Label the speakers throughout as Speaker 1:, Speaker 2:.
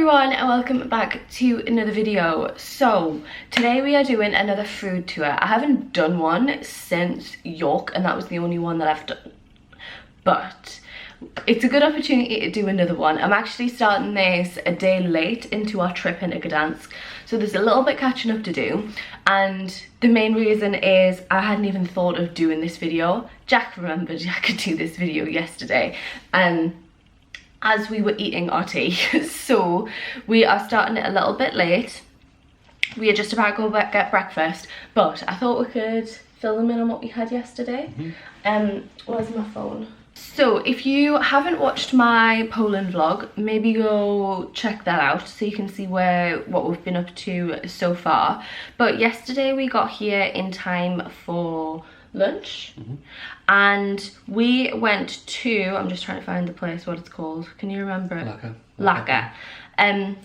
Speaker 1: everyone and welcome back to another video. So today we are doing another food tour. I haven't done one since York and that was the only one that I've done, but it's a good opportunity to do another one. I'm actually starting this a day late into our trip into Gdansk, so there's a little bit catching up to do, and the main reason is I hadn't even thought of doing this video. Jack remembered I could do this video yesterday and as we were eating our tea, so we are starting it a little bit late. We are just about to go back get breakfast, but I thought we could fill them in on what we had yesterday. Where's my phone? So if you haven't watched my Poland vlog, maybe go check that out so you can see what we've been up to so far. But yesterday we got here in time for lunch, and we went to, I'm just trying to find the place, what it's called. Can you remember it? Lacquer. I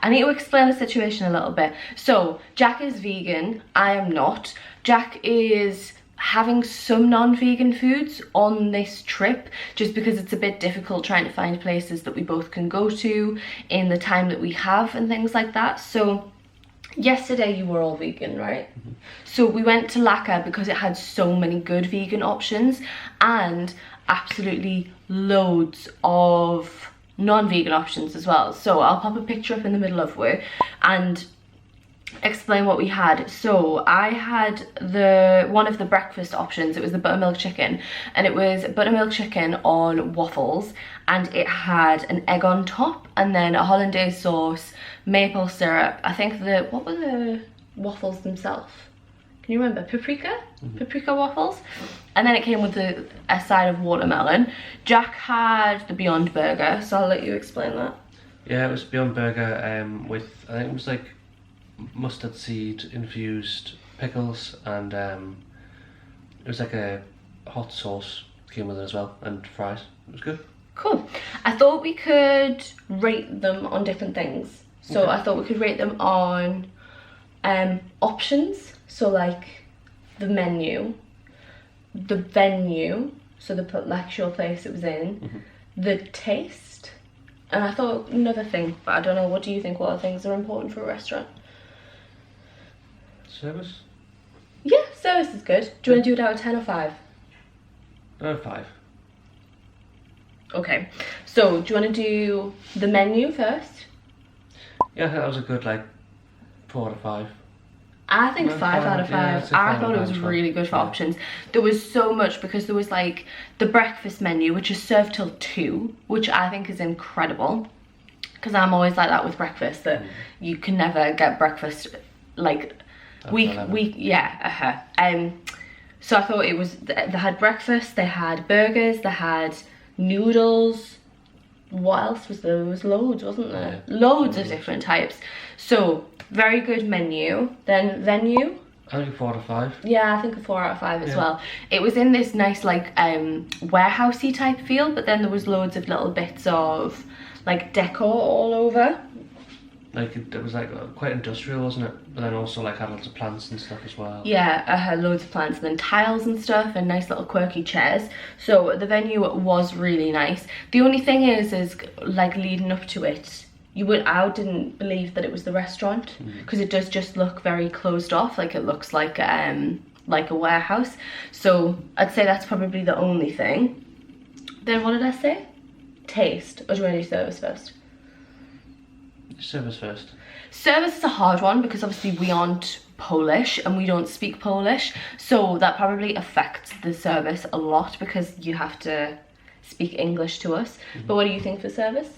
Speaker 1: need to explain the situation a little bit. So Jack is vegan, I am not. Jack is having some non-vegan foods on this trip just because it's a bit difficult trying to find places that we both can go to in the time that we have and things like that. So yesterday you were all vegan, right? So we went to Lacquer because it had so many good vegan options and absolutely loads of non-vegan options as well. So I'll pop a picture up in the middle of where and explain what we had. So I had one of the breakfast options. It was the buttermilk chicken, and it was buttermilk chicken on waffles, and it had an egg on top and then a hollandaise sauce, maple syrup. I think what were the waffles themselves? Can you remember? Paprika? Paprika waffles. And then it came with a side of watermelon. Jack had the Beyond Burger, so I'll let you explain that.
Speaker 2: Yeah, it was Beyond Burger with, I think it was like mustard seed infused pickles, and it was like a hot sauce came with it as well, and fries. It was good.
Speaker 1: Cool. I thought we could rate them on different things. So okay. I thought we could rate them on options, so like the menu, the venue, so the actual place it was in, the taste, and I thought another thing, but I don't know, what do you think, what other things are important for a restaurant?
Speaker 2: Service?
Speaker 1: Yeah, service is good. Do you want to do it out of 10 or 5?
Speaker 2: 5.
Speaker 1: Okay, so do you want to do the menu first?
Speaker 2: Yeah, I think that was a good, like, 4 out of 5.
Speaker 1: I think 5 out of 5.
Speaker 2: Yeah,
Speaker 1: I thought it was really good for options. There was so much, because there was like the breakfast menu, which is served till 2, which I think is incredible, because I'm always like that with breakfast, that you can never get breakfast like so I thought it was, they had breakfast, they had burgers, they had noodles. What else was there? There was loads, wasn't there? Yeah. Loads of different types. So very good menu. Then venue,
Speaker 2: I think 4 out of 5.
Speaker 1: Yeah, I think a 4 out of 5 as well. It was in this nice like warehousey type feel, but then there was loads of little bits of like decor all over.
Speaker 2: Like it was like quite industrial, wasn't it? But then also like had lots of plants and stuff as well.
Speaker 1: Yeah, I had loads of plants and then tiles and stuff and nice little quirky chairs. So the venue was really nice. The only thing is like leading up to it, I didn't believe that it was the restaurant, because it does just look very closed off. Like it looks like a warehouse. So I'd say that's probably the only thing. Then what did I say? Taste, or do you want to do service first?
Speaker 2: Service first.
Speaker 1: Service is a hard one because obviously we aren't Polish and we don't speak Polish, so that probably affects the service a lot because you have to speak English to us. But what do you think for service?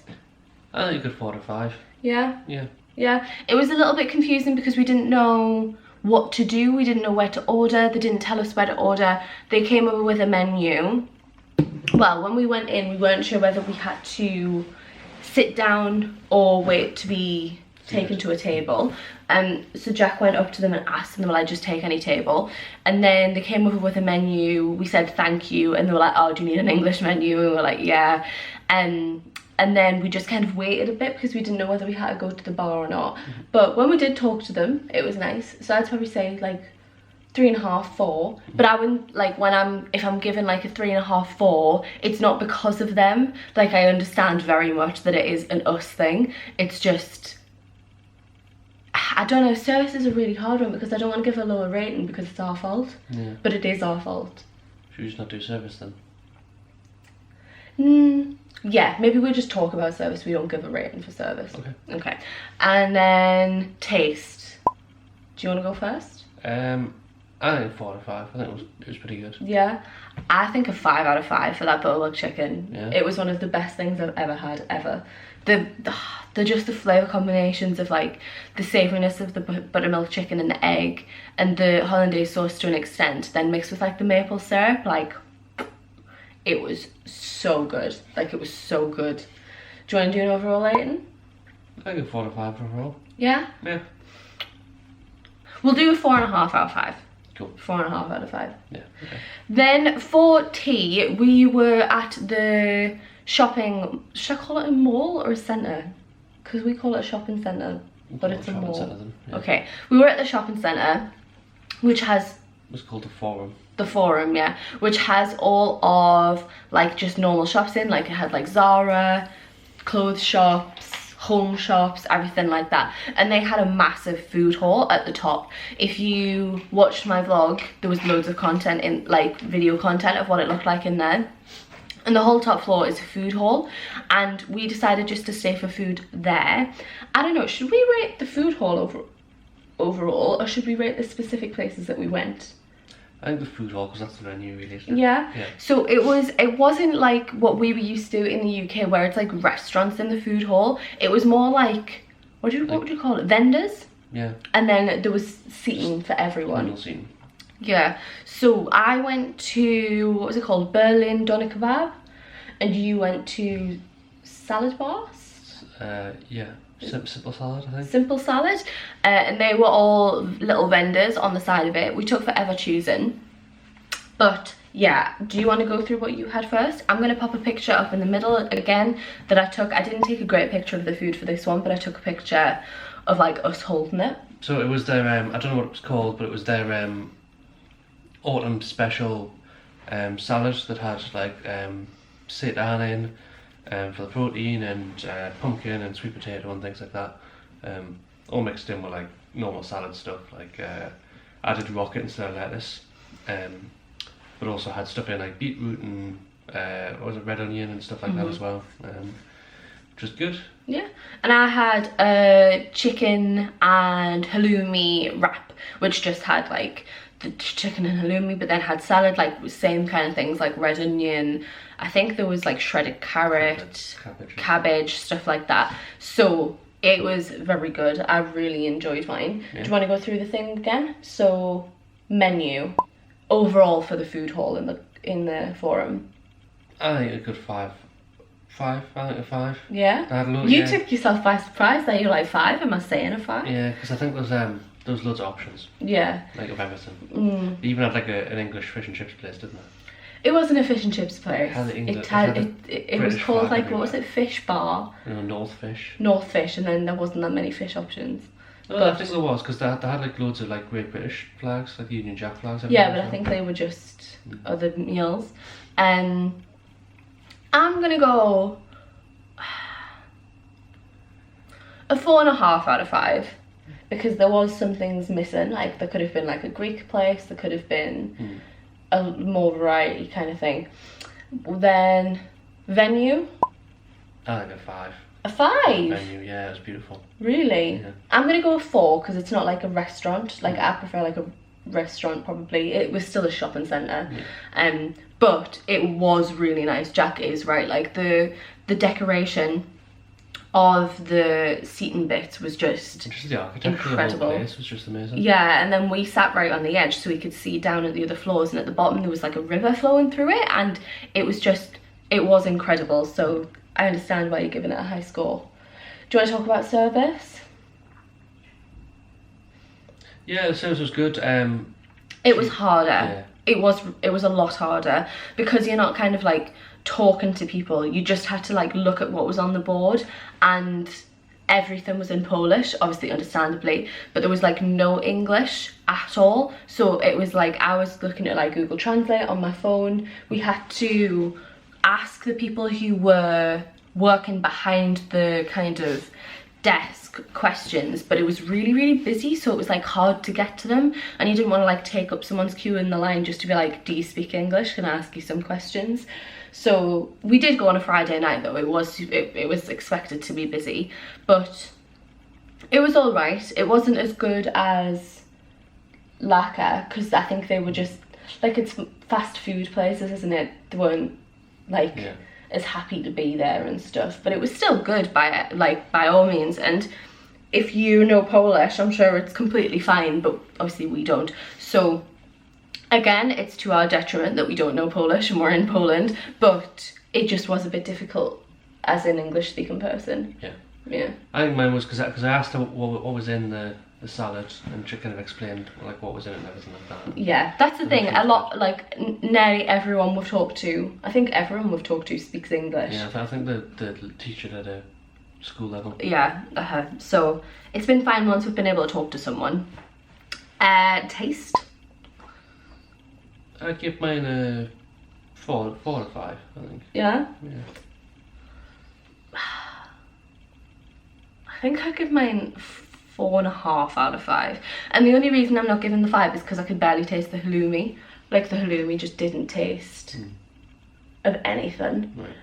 Speaker 2: I think a good 4 out of 5.
Speaker 1: Yeah?
Speaker 2: Yeah. Yeah.
Speaker 1: It was a little bit confusing because we didn't know what to do, we didn't know where to order, they didn't tell us where to order. They came over with a menu. Well, when we went in, we weren't sure whether we had to sit down or wait to be taken to a table. So Jack went up to them and asked them, will I just take any table? And then they came over with a menu. We said thank you, and they were like, oh, do you need an English menu? And we were like, yeah. And then we just kind of waited a bit because we didn't know whether we had to go to the bar or not. But when we did talk to them, it was nice. So I'd probably say like 3.5, 4. But I wouldn't, like, if I'm given like a 3.5, 4, it's not because of them. Like, I understand very much that it is an us thing. It's just, I don't know, service is a really hard one because I don't want to give a lower rating because it's our fault.
Speaker 2: Yeah.
Speaker 1: But it is our fault.
Speaker 2: Should we just not do service then?
Speaker 1: Yeah, maybe we'll just talk about service. We don't give a rating for service.
Speaker 2: Okay.
Speaker 1: And then taste. Do you want to go first?
Speaker 2: I think 4 out of 5. I think it was pretty good.
Speaker 1: Yeah, I think a 5 out of 5 for that buttermilk chicken.
Speaker 2: Yeah.
Speaker 1: It was one of the best things I've ever had, ever. The just the flavour combinations of like the savouriness of the buttermilk chicken and the egg and the hollandaise sauce to an extent, then mixed with like the maple syrup, like it was so good. Like, it was so good. Do you want to do an overall rating?
Speaker 2: I think 4 out of 5 overall.
Speaker 1: Yeah?
Speaker 2: Yeah.
Speaker 1: We'll do a 4.5 out of 5.
Speaker 2: Cool.
Speaker 1: 4.5 out of 5.
Speaker 2: Yeah. Okay.
Speaker 1: Then for tea, we were at the shopping, should I call it a mall or a centre? Because we call it a shopping centre, but it's a mall.
Speaker 2: Then, yeah.
Speaker 1: Okay, we were at the shopping centre, which has...
Speaker 2: It was called the Forum.
Speaker 1: The Forum, yeah, which has all of like just normal shops in, like it had like Zara, clothes shops, home shops, everything like that. And they had a massive food hall at the top. If you watched my vlog, there was loads of content in, like video content of what it looked like in there. And the whole top floor is a food hall, and we decided just to stay for food there. I don't know, should we rate the food hall overall, or should we rate the specific places that we went?
Speaker 2: I think the food hall, because that's the venue really, isn't it?
Speaker 1: Yeah.
Speaker 2: Yeah.
Speaker 1: So it wasn't like what we were used to in the UK, where it's like restaurants in the food hall. It was more like, what would you call it? Vendors?
Speaker 2: Yeah.
Speaker 1: And then there was seating for everyone.
Speaker 2: Communal seating.
Speaker 1: Yeah. So I went to, what was it called? Berlin Doner Kebab. And you went to Salad Bars?
Speaker 2: Yeah. Simple salad, I think.
Speaker 1: Simple salad. And they were all little vendors on the side of it. We took forever choosing. But yeah, do you want to go through what you had first? I'm going to pop a picture up in the middle again that I took. I didn't take a great picture of the food for this one, but I took a picture of like us holding it.
Speaker 2: So it was their, I don't know what it was called, but it was their autumn special salad that had like seitan in. For the protein and pumpkin and sweet potato and things like that, all mixed in with like normal salad stuff, like added rocket instead of lettuce, but also had stuff in like beetroot and what was it, red onion and stuff like that as well, which was good. Yeah.
Speaker 1: And I had a chicken and halloumi wrap, which just had like the chicken and halloumi, but then had salad, like same kind of things, like red onion. I think there was like shredded carrot, cabbage, stuff like that. So it was very good. I really enjoyed mine. Yeah. Do you want to go through the thing again? So menu overall for the food hall in the forum.
Speaker 2: I think a good 5. I think a 5.
Speaker 1: Yeah. You took yourself by surprise there. You're like 5. Am I saying a 5?
Speaker 2: Yeah, because I think there was loads of options.
Speaker 1: Yeah.
Speaker 2: Like of everything. They even had like an English fish and chips place, didn't it?
Speaker 1: It was a fish and chips place. It was called like,
Speaker 2: everywhere.
Speaker 1: what was it, Fish Bar?
Speaker 2: You know, North Fish.
Speaker 1: North Fish, and then there wasn't that many fish options.
Speaker 2: No, I think there was, because they had like loads of like Great British flags, like Union Jack flags.
Speaker 1: Yeah, but I think they were just other meals. I'm gonna go a 4.5 out of 5. Because there was some things missing, like there could have been like a Greek place, there could have been a more variety kind of thing. Then venue.
Speaker 2: I think a 5.
Speaker 1: A 5?
Speaker 2: Venue, yeah, it was beautiful.
Speaker 1: Really?
Speaker 2: Yeah.
Speaker 1: I'm gonna go a 4 because it's not like a restaurant. Like I prefer like a restaurant probably. It was still a shopping centre. Yeah. But it was really nice. Jack is right. Like the decoration of the seating bits was just
Speaker 2: the architecture
Speaker 1: incredible.
Speaker 2: Of the whole place was just amazing.
Speaker 1: Yeah, and then we sat right on the edge so we could see down at the other floors, and at the bottom there was like a river flowing through it, and it was incredible. So I understand why you're giving it a high score. Do you want to talk about service?
Speaker 2: Yeah, the service was good.
Speaker 1: It was harder.
Speaker 2: Yeah.
Speaker 1: It was a lot harder because you're not kind of like talking to people. You just had to like look at what was on the board, and everything was in Polish, obviously understandably, but there was like no English at all. So it was like, I was looking at like Google Translate on my phone. We had to ask the people who were working behind the kind of desk questions, but it was really busy, so it was like hard to get to them, and you didn't want to like take up someone's queue in the line just to be like, do you speak English, can I ask you some questions? So we did go on a Friday night though. It was expected to be busy, but it was all right. It wasn't as good as Lacquer, because I think they were just like, it's fast food places, isn't it? They weren't like as happy to be there and stuff, but it was still good by all means. And if you know Polish, I'm sure it's completely fine, but obviously we don't. So again, it's to our detriment that we don't know Polish and we're in Poland, but it just was a bit difficult as an English speaking person. Yeah. I
Speaker 2: think mine was because I asked her what was in the salad, and she kind of explained like what was in it and everything like that.
Speaker 1: Yeah, that's the thing. A lot, like nearly everyone we've talked to, I think everyone we've talked to speaks English.
Speaker 2: Yeah, I think the teacher at a school level.
Speaker 1: Yeah, so it's been fine once we've been able to talk to someone. Taste?
Speaker 2: I'd give mine a 4 or 5, I think.
Speaker 1: Yeah?
Speaker 2: Yeah.
Speaker 1: I think I'd give mine 4.5 out of 5. And the only reason I'm not giving the 5 is because I could barely taste the halloumi. Like, the halloumi just didn't taste of anything.
Speaker 2: Right.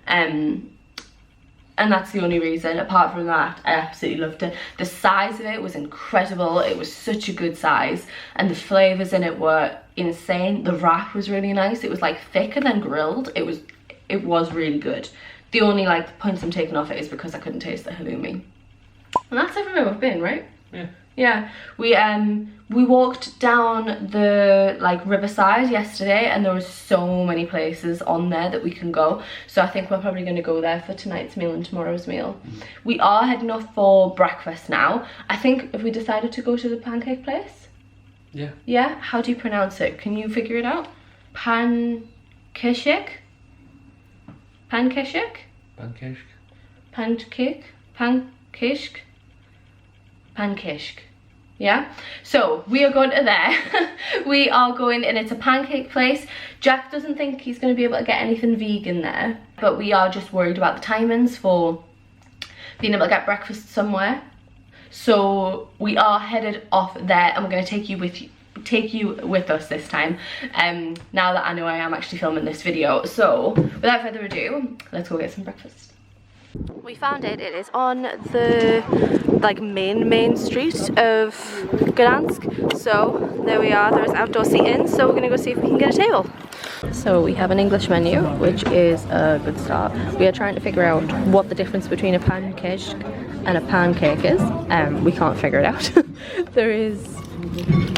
Speaker 1: And that's the only reason. Apart from that, I absolutely loved it. The size of it was incredible. It was such a good size, and the flavours in it were insane. The wrap was really nice. It was like thick and then grilled. It was really good. The only like points I'm taking off it is because I couldn't taste the halloumi. And that's everywhere we've been, right? Yeah. We walked down the like riverside yesterday, and there was so many places on there that we can go. So I think we're probably going to go there for tonight's meal and tomorrow's meal. We are heading off for breakfast now. I think, if we decided to go to the pancake place?
Speaker 2: Yeah.
Speaker 1: Yeah? How do you pronounce it? Can you figure it out? Pancake? Pancake?
Speaker 2: Pancake.
Speaker 1: Pancake? Pancake? Pancake. Yeah, so we are going to there. We are going, and it's a pancake place. Jack doesn't think he's going to be able to get anything vegan there, but we are just worried about the timings for being able to get breakfast somewhere. So we are headed off there, and we're going to take you with us this time, now that I know I am actually filming this video. So without further ado, let's go get some breakfast. We found it. It is on the like main street of Gdansk. So there we are. There's outdoor seating, so we're gonna go see if we can get a table. So we have an English menu, which is a good start. We are trying to figure out what the difference between a pancake and a pancake is. We can't figure it out. There is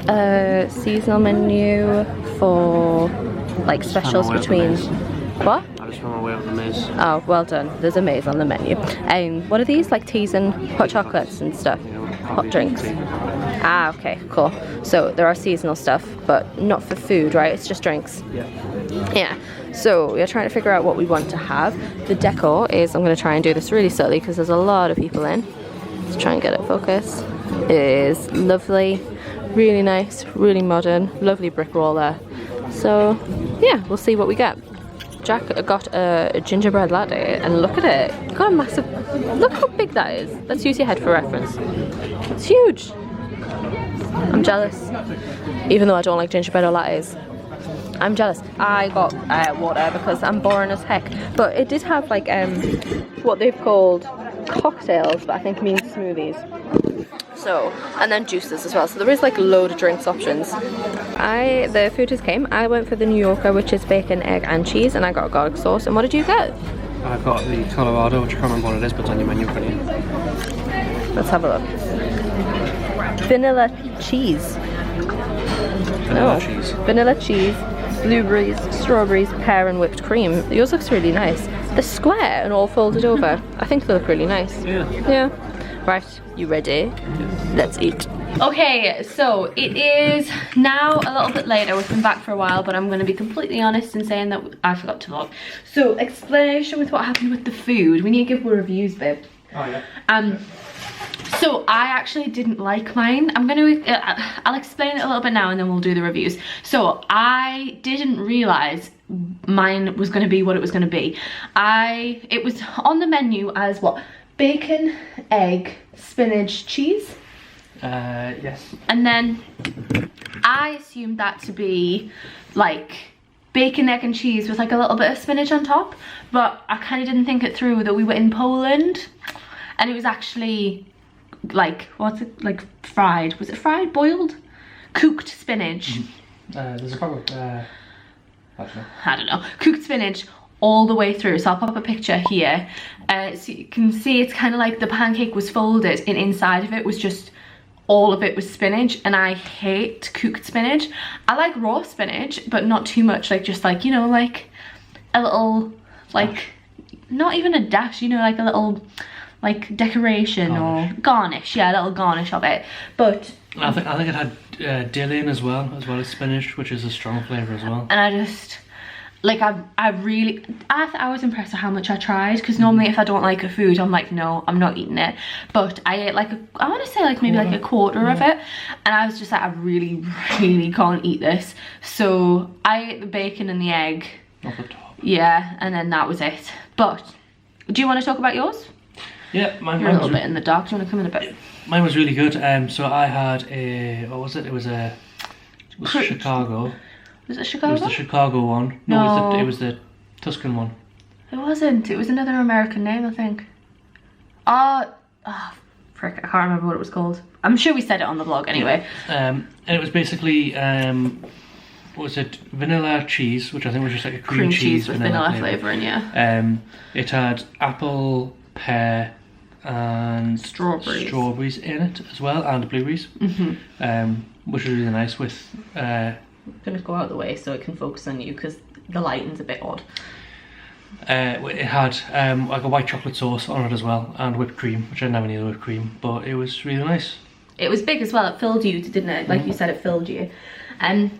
Speaker 1: a seasonal menu for like specials between what?
Speaker 2: I just found my way up the maze.
Speaker 1: Oh, well done. There's a maze on the menu. What are these? Like teas and hot chocolates and stuff? Hot drinks. Ah, okay, cool. So there are seasonal stuff, but not for food, right? It's just drinks. Yeah. So we are trying to figure out what we want to have. The decor is, I'm going to try and do this really subtly because there's a lot of people in. Let's try and get it focused. It is lovely, really nice, really modern, lovely brick wall there. So yeah, we'll see what we get. Jack got a gingerbread latte, and look at it. Got a massive, look how big that is. Let's use your head for reference. It's huge. I'm jealous. Even though I don't like gingerbread or lattes, I'm jealous. I got water because I'm boring as heck. But it did have like what they've called cocktails, but I think means smoothies. So, and then juices as well. So there is like a load of drinks options. The food just came. I went for the New Yorker, which is bacon, egg and cheese, and I got a garlic sauce. And what did you get?
Speaker 2: I got the Colorado, which I can't remember what it is, but it's on your menu for you.
Speaker 1: Let's have a look. Vanilla cheese.
Speaker 2: Cheese.
Speaker 1: Vanilla cheese, blueberries, strawberries, pear and whipped cream. Yours looks really nice. They're square and all folded over. I think they look really nice. Yeah. Right, you ready? Let's eat. Okay, so it is now a little bit later. We've been back for a while, but I'm going to be completely honest in saying that I forgot to vlog. So, explanation with what happened with the food. We need to give reviews, babe.
Speaker 2: Oh, yeah.
Speaker 3: So I actually didn't like mine. I'll explain it a little bit now and then we'll do the reviews. So I didn't realise mine was going to be what it was going to be. It was on the menu as what? Bacon, egg, spinach, cheese?
Speaker 2: Yes.
Speaker 3: And then I assumed that to be like bacon, egg and cheese with like a little bit of spinach on top, but I kind of didn't think it through that we were in Poland and it was actually like, what's it, like fried, was it fried, boiled, cooked spinach?
Speaker 2: There's a problem.
Speaker 3: I don't know, cooked spinach all the way through. So I'll pop a picture here so you can see it's kind of like the pancake was folded and inside of it was just all of it was spinach, and I hate cooked spinach. I like raw spinach, but not too much, like just like, you know, like a little, like not even a dash, you know, like a little like decoration or garnish, yeah, a little garnish of it. But
Speaker 2: I think it had dill in as well as spinach, which is a strong flavour as well.
Speaker 3: And I just like I was impressed at how much I tried, because normally if I don't like a food I'm like, no, I'm not eating it, but I ate like I want to say like maybe like a quarter of it, and I was just like, I really can't eat this. So I ate the bacon and the egg
Speaker 2: off the top,
Speaker 3: yeah, and then that was it. But do you want to talk about yours?
Speaker 2: Yeah, mine
Speaker 3: You're a little bit in the dark. Do you want to come in a bit?
Speaker 2: Mine was really good. So I had a, what was it? It was Chicago.
Speaker 3: Was it Chicago?
Speaker 2: It was the Chicago one.
Speaker 3: No.
Speaker 2: It was the Tuscan one.
Speaker 3: It wasn't. It was another American name, I think. Oh, frick, I can't remember what it was called. I'm sure we said it on the vlog anyway.
Speaker 2: And it was basically, what was it? Vanilla cheese, which I think was just like a cream cheese
Speaker 3: with vanilla flavouring, yeah.
Speaker 2: It had apple, pear, and strawberries in it as well, and blueberries, which was really nice with.
Speaker 3: I'm gonna go out of the way so it can focus on you because the lighting's a bit odd.
Speaker 2: It had like a white chocolate sauce on it as well, and whipped cream, which I didn't have any of the whipped cream, but it was really nice.
Speaker 3: It was big as well. It filled you, didn't it? Like you said, it filled you.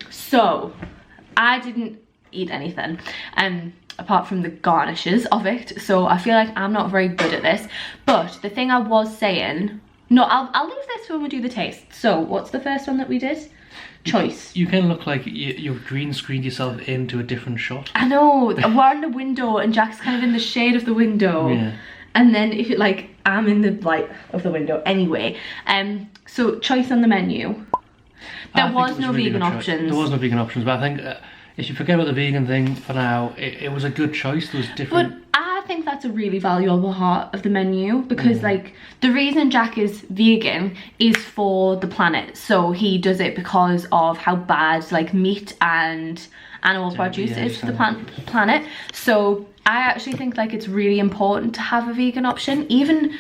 Speaker 3: So I didn't eat anything apart from the garnishes of it, so I feel like I'm not very good at this. But the thing I was saying, no, I'll leave this when we do the taste. So what's the first one that we did? Choice.
Speaker 2: You can look like you've green screened yourself into a different shot.
Speaker 3: I know, we're in the window and Jack's kind of in the shade of the window.
Speaker 2: Yeah.
Speaker 3: And then if you like, I'm in the light of the window anyway. So choice on the menu. There was no vegan options.
Speaker 2: There was no vegan options, but I think if you forget about the vegan thing for now, it was a good choice. There was different.
Speaker 3: But I think that's a really valuable part of the menu, because like the reason Jack is vegan is for the planet. So he does it because of how bad like meat and animal produce is for the planet. So I actually think like it's really important to have a vegan option, even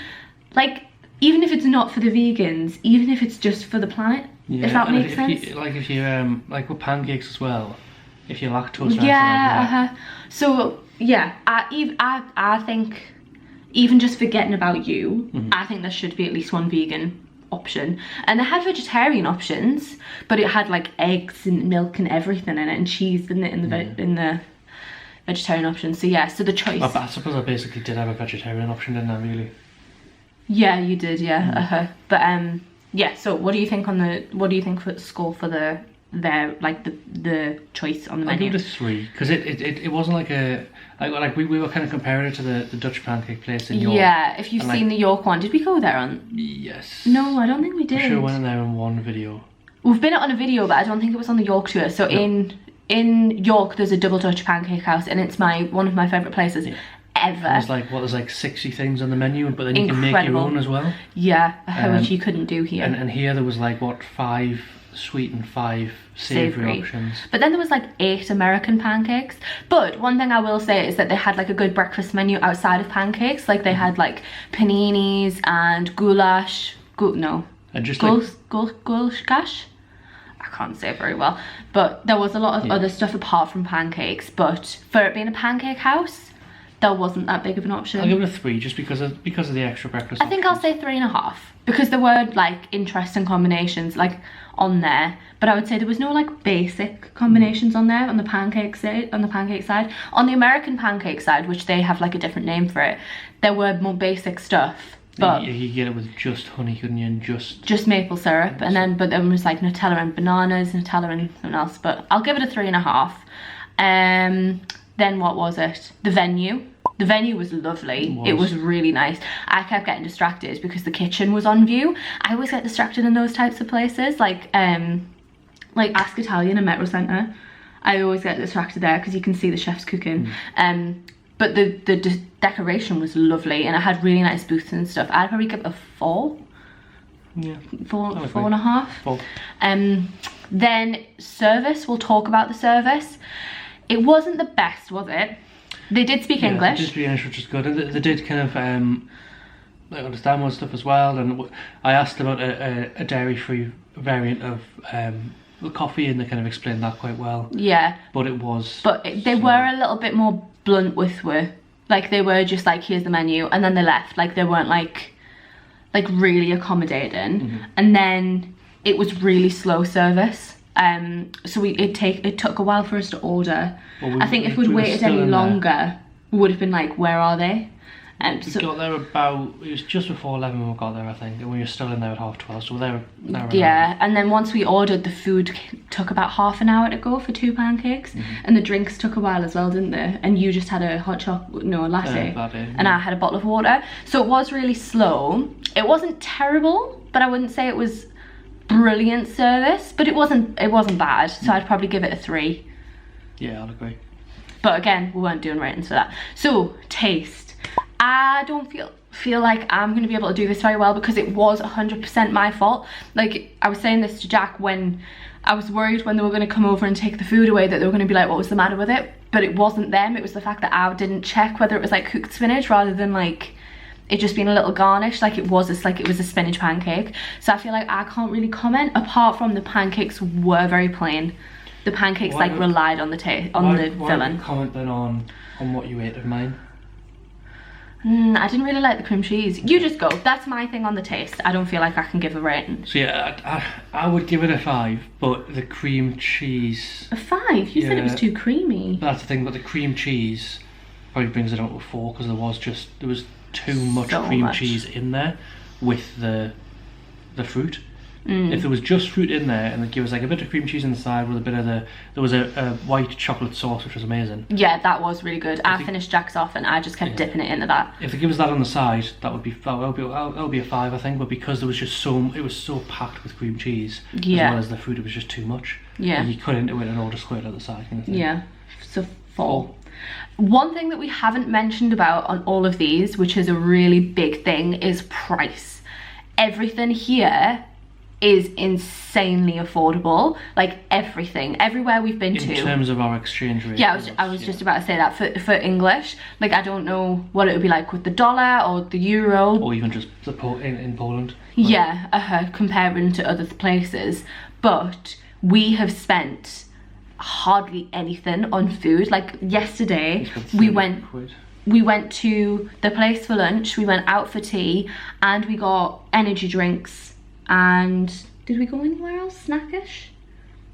Speaker 3: if it's not for the vegans, even if it's just for the planet. Yeah, if that makes sense.
Speaker 2: If you like with pancakes as well, if you're lactose.
Speaker 3: Yeah. So yeah, I think even just forgetting about you, I think there should be at least one vegan option. And they had vegetarian options, but it had like eggs and milk and everything in it, and cheese in the vegetarian option. So yeah, so the choice.
Speaker 2: I suppose I basically did have a vegetarian option, didn't I? Really.
Speaker 3: Yeah, you did. Yeah. But yeah. So what do you think for the score for the choice on the menu?
Speaker 2: I'll give it a 3, because it wasn't like a we were kind of comparing it to the Dutch pancake place in York.
Speaker 3: Yeah, if you've seen the York one, did we go there on?
Speaker 2: Yes.
Speaker 3: No, I don't think we did.
Speaker 2: I sure went there in one video.
Speaker 3: We've been on a video, but I don't think it was on the York tour. So in York, there's a double Dutch pancake house, and it's one of my favourite places. Yeah. Ever.
Speaker 2: There's like 60 things on the menu, but then you can make your own as well.
Speaker 3: Yeah, which you couldn't do here.
Speaker 2: And here there was like 5 sweet and 5 savoury options.
Speaker 3: But then there was like 8 American pancakes. But one thing I will say is that they had like a good breakfast menu outside of pancakes. Like they had like paninis and goulash.
Speaker 2: And just
Speaker 3: goulash. I can't say it very well. But there was a lot of other stuff apart from pancakes. But for it being a pancake house, that wasn't that big of an option.
Speaker 2: I'll give it a 3 just because of the extra breakfast.
Speaker 3: I think I'll say 3.5, because there were like interesting combinations like on there, but I would say there was no like basic combinations on there on the pancake side. On the American pancake side, which they have like a different name for it, there were more basic stuff. But
Speaker 2: you get it with just honey, couldn't you? And
Speaker 3: just maple syrup, and then but then it was like Nutella and bananas, Nutella and something else. But I'll give it a 3.5. Then what was it? The venue. The venue was lovely. It was really nice. I kept getting distracted because the kitchen was on view. I always get distracted in those types of places, like Ask Italian and Metro Centre. I always get distracted there because you can see the chefs cooking. But the decoration was lovely, and it had really nice booths and stuff. I'd probably give it a 4.
Speaker 2: Yeah.
Speaker 3: 4.5.
Speaker 2: 4.
Speaker 3: Then service. We'll talk about the service. It wasn't the best, was it? They did speak English.
Speaker 2: They did speak English, which is good. And they did kind of understand more stuff as well. And I asked about a dairy-free variant of coffee, and they kind of explained that quite well. Yeah. But it was...
Speaker 3: But they were a little bit more blunt with it. Like, they were just like, here's the menu, and then they left. Like, they weren't like really accommodating. And then it was really slow service. So it took a while for us to order. I think if we'd waited any longer, we would have been like, where are they?
Speaker 2: We got there about, it was just before 11 when we got there, I think, and we were still in there at 12:30, so they were
Speaker 3: yeah, and then once we ordered, the food took about half an hour to go for 2 pancakes, and the drinks took a while as well, didn't they? And you just had a latte, and I had a bottle of water, so it was really slow. It wasn't terrible, but I wouldn't say it was brilliant service, but it wasn't bad, so I'd probably give it a 3.
Speaker 2: Yeah, I'll agree.
Speaker 3: But again, we weren't doing ratings for that. So, taste. I don't feel like I'm going to be able to do this very well because it was 100% my fault. Like, I was saying this to Jack when I was worried when they were going to come over and take the food away that they were going to be like, what was the matter with it? But it wasn't them, it was the fact that I didn't check whether it was like cooked spinach rather than like it just being a little garnish. Like, it was a spinach pancake. So I feel like I can't really comment, apart from the pancakes were very plain. The pancakes relied on the filling.
Speaker 2: Why comment then on what you ate of mine?
Speaker 3: I didn't really like the cream cheese. You just go. That's my thing on the taste. I don't feel like I can give a rating.
Speaker 2: So yeah, I would give it a 5, but the cream cheese...
Speaker 3: A 5? You said it was too creamy.
Speaker 2: That's the thing, but the cream cheese probably brings it up to a 4 because there was too much cream cheese in there with the fruit. If there was just fruit in there and they give us like a bit of cream cheese inside with a bit of there was a white chocolate sauce which was amazing. Yeah,
Speaker 3: that was really good. I finished Jack's off and I just kept dipping it into that.
Speaker 2: If they give us that on the side, that'll be a 5, I think. But because there was just it was so packed with cream cheese as well as the fruit, it was just too much. Yeah, and you cut into it and all just squared at the side. Kind of thing.
Speaker 3: Yeah, so 4. One thing that we haven't mentioned about on all of these, which is a really big thing, is price. Everything here is insanely affordable. Like, everything, everywhere we've been to.
Speaker 2: In terms of our exchange rate.
Speaker 3: Yeah, I was just about to say that for English. Like, I don't know what it would be like with the dollar or the euro.
Speaker 2: Or even just in Poland.
Speaker 3: Yeah, comparing to other places. But we have spent hardly anything on food. Like, yesterday we went to the place for lunch, we went out for tea, and we got energy drinks. And did we go anywhere else snackish?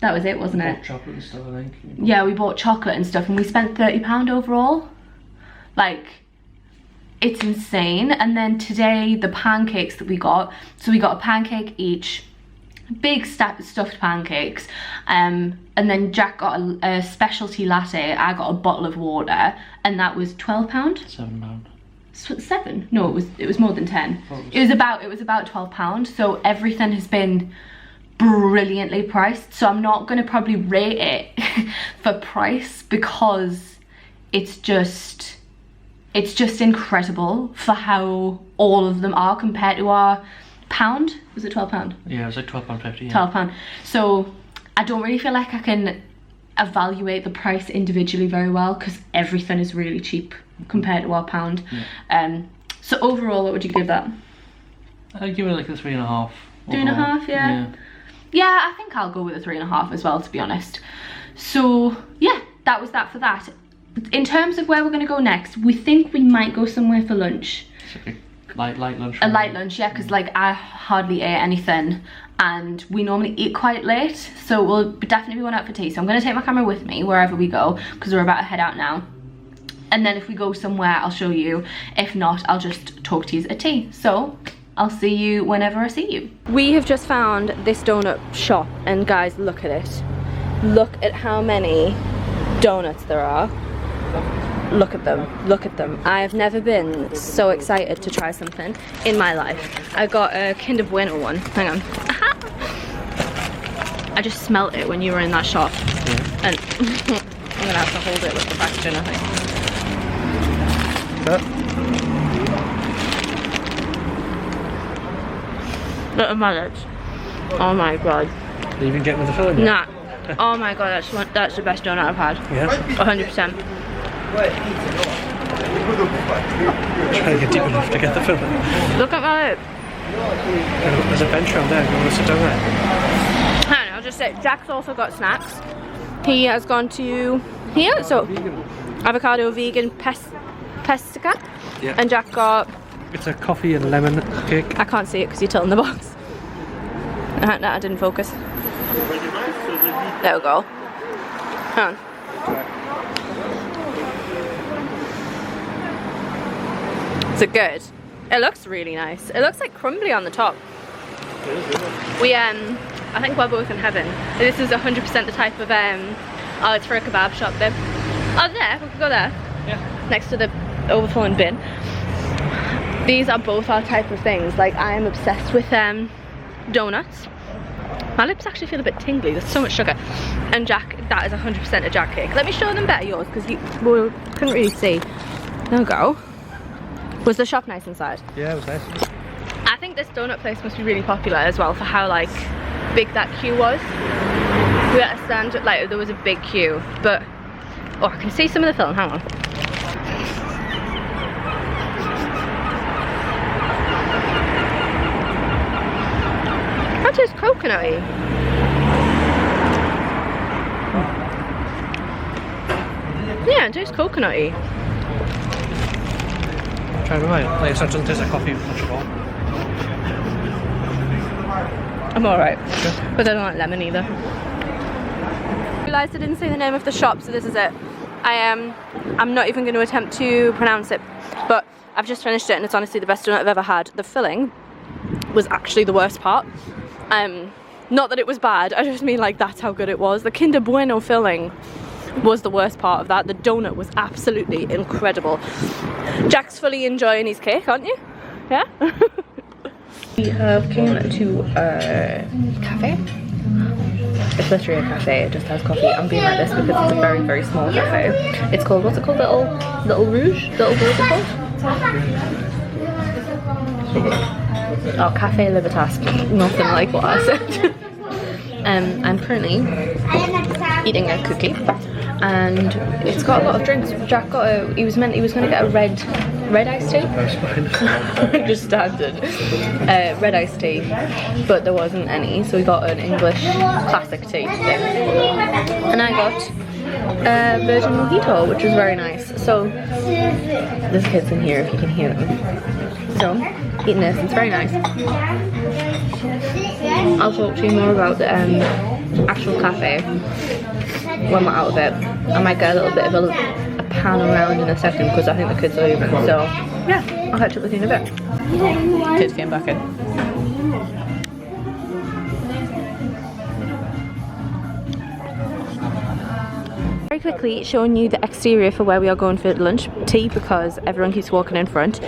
Speaker 3: That was it, wasn't it?
Speaker 2: We bought chocolate and stuff, I think.
Speaker 3: Yeah, we bought chocolate and stuff, and we spent £30 overall. Like, it's insane. And then today, the pancakes that we got, so we got a pancake each, big stuffed pancakes, and then Jack got a specialty latte, I got a bottle of water, and that was £12?
Speaker 2: £7.
Speaker 3: 7? No, it was more than 10. It was about £12. So everything has been brilliantly priced. So I'm not going to probably rate it for price because it's just incredible for how all of them are compared to our pound. Was it £12?
Speaker 2: Yeah, it was like £12.50.
Speaker 3: £12. So I don't really feel like I can evaluate the price individually very well because everything is really cheap compared to our pound. So overall, what would you give that?
Speaker 2: I'd give it like a 3.5.
Speaker 3: 3.5, yeah, I think I'll go with a 3.5 as well, to be honest. So yeah, that was that for that. In terms of where we're going to go next, we think we might go somewhere for lunch.
Speaker 2: Light lunch.
Speaker 3: A light lunch, yeah, because like I hardly ate anything and we normally eat quite late, so we'll definitely be going out for tea. So I'm going to take my camera with me wherever we go because we're about to head out now. And then if we go somewhere, I'll show you. If not, I'll just talk to you at tea. So I'll see you whenever I see you. We have just found this donut shop, and guys, look at it. Look at how many donuts there are. Look at them, look at them. I have never been so excited to try something in my life. I got a Kinder Bueno one. Hang on. I just smelt it when you were in that shop. Yeah. And I'm gonna have to hold it with the packaging, I think. Look at my lips. Oh my god.
Speaker 2: Did you even get with the filling?
Speaker 3: Nah. Oh my god, that's the best donut I've had.
Speaker 2: Yeah?
Speaker 3: 100%.
Speaker 2: Trying to get deep enough to get the filling.
Speaker 3: Look at my lip.
Speaker 2: There's a bench around there. You want to sit down there?
Speaker 3: Hang on, I'll just say, Jack's also got snacks. He has gone to here, so avocado vegan pestica.
Speaker 2: Yeah.
Speaker 3: And Jack got...
Speaker 2: It's a coffee and lemon cake.
Speaker 3: I can't see it because you're tilting the box. No, I didn't focus. There we go. Hang on. Is it good? It looks really nice. It looks like crumbly on the top. We I think we're both in heaven. This is 100% the type of oh, it's for a kebab shop though. Oh, there, we could go there.
Speaker 2: Yeah.
Speaker 3: Next to the overflowing bin. These are both our type of things. Like, I am obsessed with donuts. My lips actually feel a bit tingly. There's so much sugar. And Jack, that is 100% a Jack cake. Let me show them better yours because you couldn't really see. There we go. Was the shop nice inside?
Speaker 2: Yeah, it was nice.
Speaker 3: I think this donut place must be really popular as well for how like big that queue was. We had to stand, like there was a big queue, but oh, I can see some of the film, hang on. That is coconutty. Yeah, it tastes coconutty.
Speaker 2: Try to mind. Like, it doesn't taste like coffee much at all.
Speaker 3: I'm alright, but I don't like lemon either. I realised I didn't say the name of the shop, so this is it. I'm not even going to attempt to pronounce it, but I've just finished it and it's honestly the best donut I've ever had. The filling was actually the worst part. Not that it was bad, I just mean like that's how good it was. The Kinder Bueno filling was the worst part of that. The donut was absolutely incredible. Jack's fully enjoying his cake, aren't you? Yeah? We have came to a cafe. It's literally a cafe, it just has coffee. I'm being like this because it's a very, very small cafe. It's called, what's it called? Little Rouge? Little, what's it called? Oh, Cafe Libertas. Nothing like what I said. I'm currently eating a cookie. And it's got a lot of drinks. Jack got he was going to get a red iced tea. Just standard red iced tea, but there wasn't any, so we got an English classic tea today. And I got a virgin mojito, which was very nice. So there's kids in here if you can hear them. So eating this, it's very nice. I'll talk to you more about the actual cafe when we're out of it. I might get a little bit of a pan around in a second because I think the kids are leaving. So yeah, I'll catch up with you in a bit. Kids came back in. Very quickly showing you the exterior for where we are going for lunch. Tea because everyone keeps walking in front.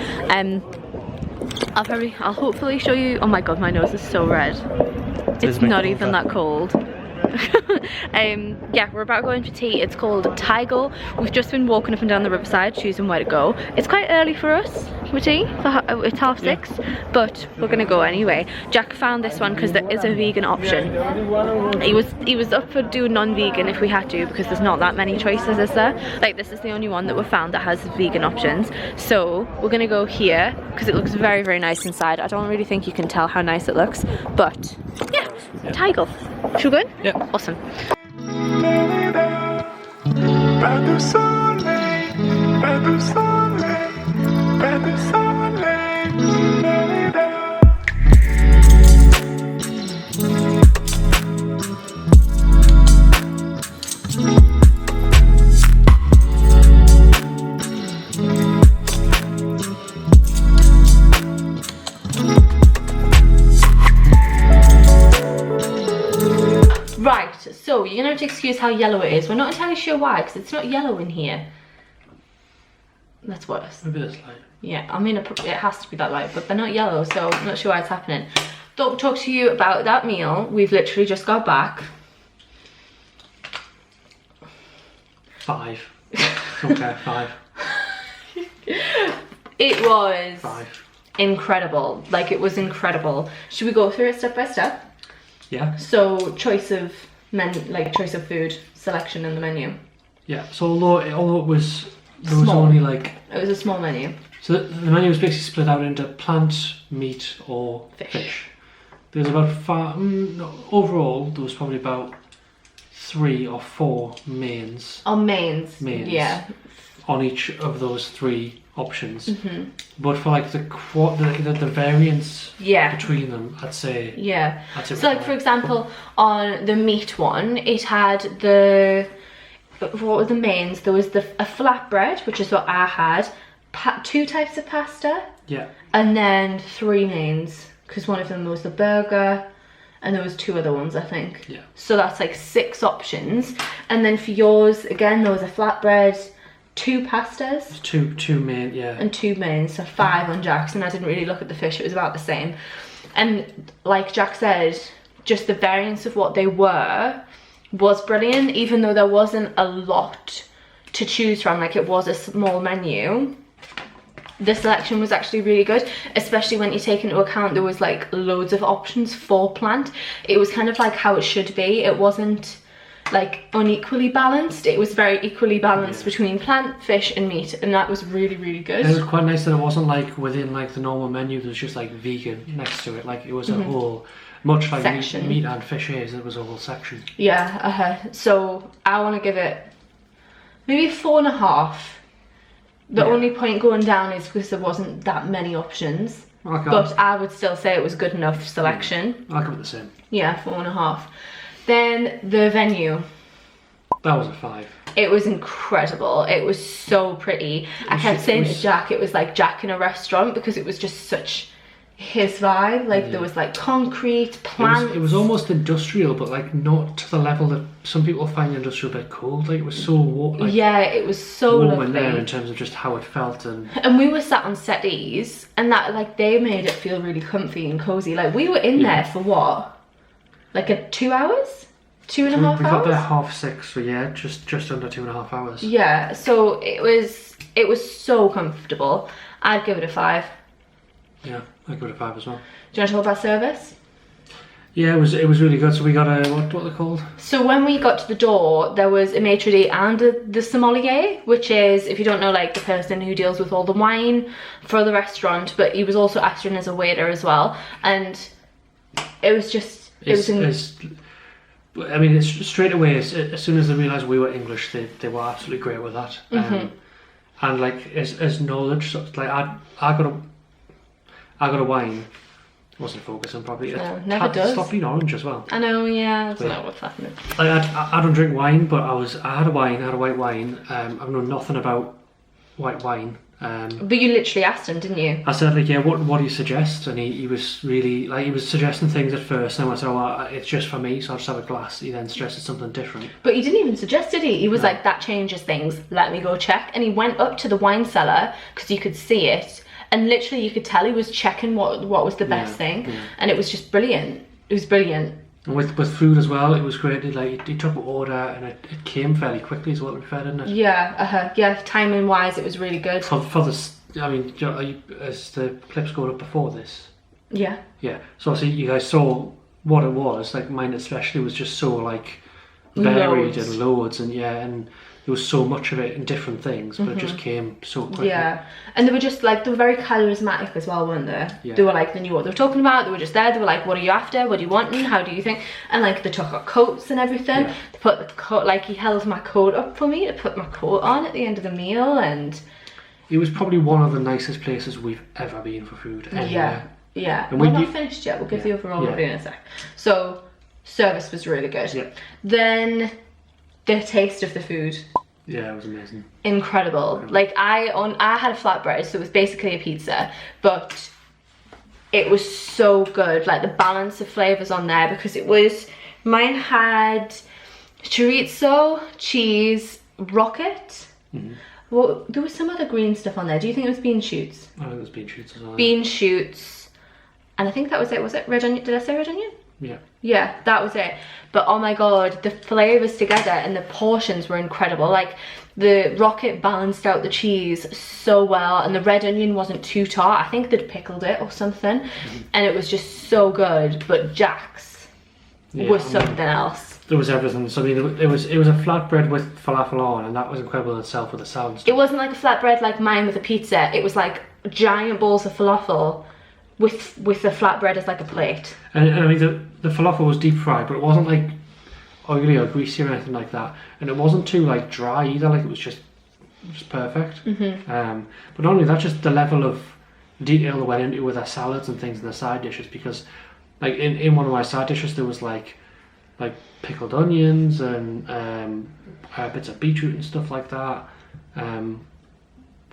Speaker 3: I'll hopefully show you. Oh my god, my nose is so red. It's not even that cold. Yeah, we're about going for tea. It's called Tigel. We've just been walking up and down the riverside choosing where to go. It's quite early for us for tea. It's 6:30, but we're gonna go anyway. Jack found this one because there is a vegan option. He was up for doing non-vegan if we had to because there's not that many choices, is there? Like this is the only one that we found that has vegan options. So we're gonna go here because it looks very, very nice inside. I don't really think you can tell how nice it looks, but yeah, Tigel. Should we go in?
Speaker 2: Yeah.
Speaker 3: Awesome. Right, so you're gonna have to excuse how yellow it is. We're not entirely sure why, because it's not yellow in here. That's worse.
Speaker 2: Maybe that's light.
Speaker 3: Yeah, I mean, it has to be that light, but they're not yellow, so I'm not sure why it's happening. Thought talk to you about that meal. We've literally just got back.
Speaker 2: 5. Okay, 5.
Speaker 3: It was
Speaker 2: 5.
Speaker 3: incredible. Like, it was incredible. Should we go through it step by step?
Speaker 2: Yeah.
Speaker 3: So, choice of food selection in the menu.
Speaker 2: Yeah. So although it was, there was
Speaker 3: Small.
Speaker 2: only like.
Speaker 3: It was a small menu.
Speaker 2: So the menu was basically split out into plant, meat, or fish. There's about 5. No, overall, there was probably about 3 or 4 mains.
Speaker 3: On mains. Yeah.
Speaker 2: On each of those 3 options. But for like the variance between them, I'd say.
Speaker 3: Yeah. So like, for example, on the meat one, it had what were the mains? There was a flatbread, which is what I had, 2 types of pasta.
Speaker 2: Yeah.
Speaker 3: And then 3 mains, because one of them was the burger, and there was 2 other ones, I think.
Speaker 2: Yeah.
Speaker 3: So that's like 6 options. And then for yours, again, there was a flatbread, 2 pastas.
Speaker 2: 2 main, yeah.
Speaker 3: And 2 mains, so 5 on Jack's, and I didn't really look at the fish, it was about the same. And like Jack said, just the variance of what they were was brilliant, even though there wasn't a lot to choose from, like it was a small menu. The selection was actually really good, especially when you take into account there was like loads of options for plant. It was kind of like how it should be. It wasn't like unequally balanced. It was very equally balanced between plant, fish and meat, and that was really, really good.
Speaker 2: It was quite nice that it wasn't like within like the normal menu there was just like vegan next to it. Like it was a whole, much like meat and fish is, it was a whole section.
Speaker 3: Yeah, so I want to give it maybe 4.5. The only point going down is because there wasn't that many options. But I would still say it was good enough selection.
Speaker 2: I'll give it the same.
Speaker 3: Yeah, 4.5. Then the venue.
Speaker 2: That was a 5.
Speaker 3: It was incredible. It was so pretty. I kept saying to Jack, it was like Jack in a restaurant, because it was just such his vibe. Like there was like concrete, plants.
Speaker 2: It was almost industrial, but like not to the level that some people find industrial a bit cold. Like it was so warm. Like,
Speaker 3: yeah, it was so
Speaker 2: warm
Speaker 3: lovely.
Speaker 2: in there in terms of just how it felt.
Speaker 3: And we were sat on settees, and that like they made it feel really comfy and cozy. Like we were in there for what? Like 2 hours? 2.5 hours?
Speaker 2: We got there 6:30, so yeah, just under 2.5 hours.
Speaker 3: Yeah, so it was so comfortable. I'd give it a 5.
Speaker 2: Yeah, I'd give it a 5 as well.
Speaker 3: Do you want to talk about service?
Speaker 2: Yeah, it was really good. So we got a what are they called?
Speaker 3: So when we got to the door, there was a maitre d' and the sommelier, which is, if you don't know, like the person who deals with all the wine for the restaurant, but he was also acting as a waiter as well. And it was just
Speaker 2: I mean, it's straight away as soon as they realised we were English, they were absolutely great with that. And like as knowledge, so like I got a wine. Wasn't focusing probably.
Speaker 3: No, never does.
Speaker 2: Stop being orange as well.
Speaker 3: I know, yeah. I don't know what's happening.
Speaker 2: Like I don't drink wine, but I had a white wine. I've known nothing about white wine.
Speaker 3: But you literally asked him, didn't you?
Speaker 2: I said like, yeah, what do you suggest? And he was really like, he was suggesting things at first, and I said, oh, it's just for me, so I'll just have a glass. He then suggested something different.
Speaker 3: But he didn't even suggest it. He was like, that changes things. Let me go check. And he went up to the wine cellar because you could see it. And literally you could tell he was checking what was the best thing. And it was just brilliant. It was brilliant.
Speaker 2: And with food as well, it was great. He took an order and it came fairly quickly as well, to be fair, didn't it?
Speaker 3: Yeah, yeah, timing wise it was really good.
Speaker 2: For this, I mean, as the clips going up before this?
Speaker 3: Yeah.
Speaker 2: Yeah, so obviously you guys saw what it was, like mine especially was just so like varied and loads, and yeah, and there was so much of it in different things, but it just came so quickly.
Speaker 3: Yeah, and they were just like, they were very charismatic as well, weren't they?
Speaker 2: Yeah.
Speaker 3: They were like, they knew what they were talking about, they were just there, they were like, what are you after, what do you want, and how do you think? And like, they took our coats and everything. They put the coat, like he held my coat up for me to put my coat on at the end of the meal, and
Speaker 2: it was probably one of the nicest places we've ever been for food. Anywhere.
Speaker 3: Yeah,
Speaker 2: and
Speaker 3: we're not finished yet, we'll give the overall review in a sec. So, service was really good.
Speaker 2: Yeah.
Speaker 3: Then, the taste of the food.
Speaker 2: Yeah, it was amazing.
Speaker 3: Incredible. Like I had a flatbread, so it was basically a pizza, but it was so good. Like the balance of flavors on there, because it was Mine had chorizo, cheese, rocket. Well, there was some other green stuff on there. Do you think it was bean shoots?
Speaker 2: I think it was bean shoots as well.
Speaker 3: Bean shoots. And I think that was it. Was it red onion? Did I say red onion?
Speaker 2: Yeah.
Speaker 3: Yeah, that was it. But oh my god, the flavours together and the portions were incredible. Like, the rocket balanced out the cheese so well, and the red onion wasn't too tart. I think they'd pickled it or something, and it was just so good. But Jack's was something else.
Speaker 2: There was everything. So I mean, it was a flatbread with falafel on, and that was incredible in itself with the salad.
Speaker 3: It wasn't like a flatbread like mine with a pizza. It was like giant balls of falafel with the flatbread as like a plate.
Speaker 2: And I mean, the falafel was deep fried, but it wasn't like oily or greasy or anything like that, and it wasn't too like dry either. Like, it was just perfect. But not only that, just the level of detail that went into with our salads and things and the side dishes, because like in one of my side dishes there was like pickled onions and bits of beetroot and stuff like that.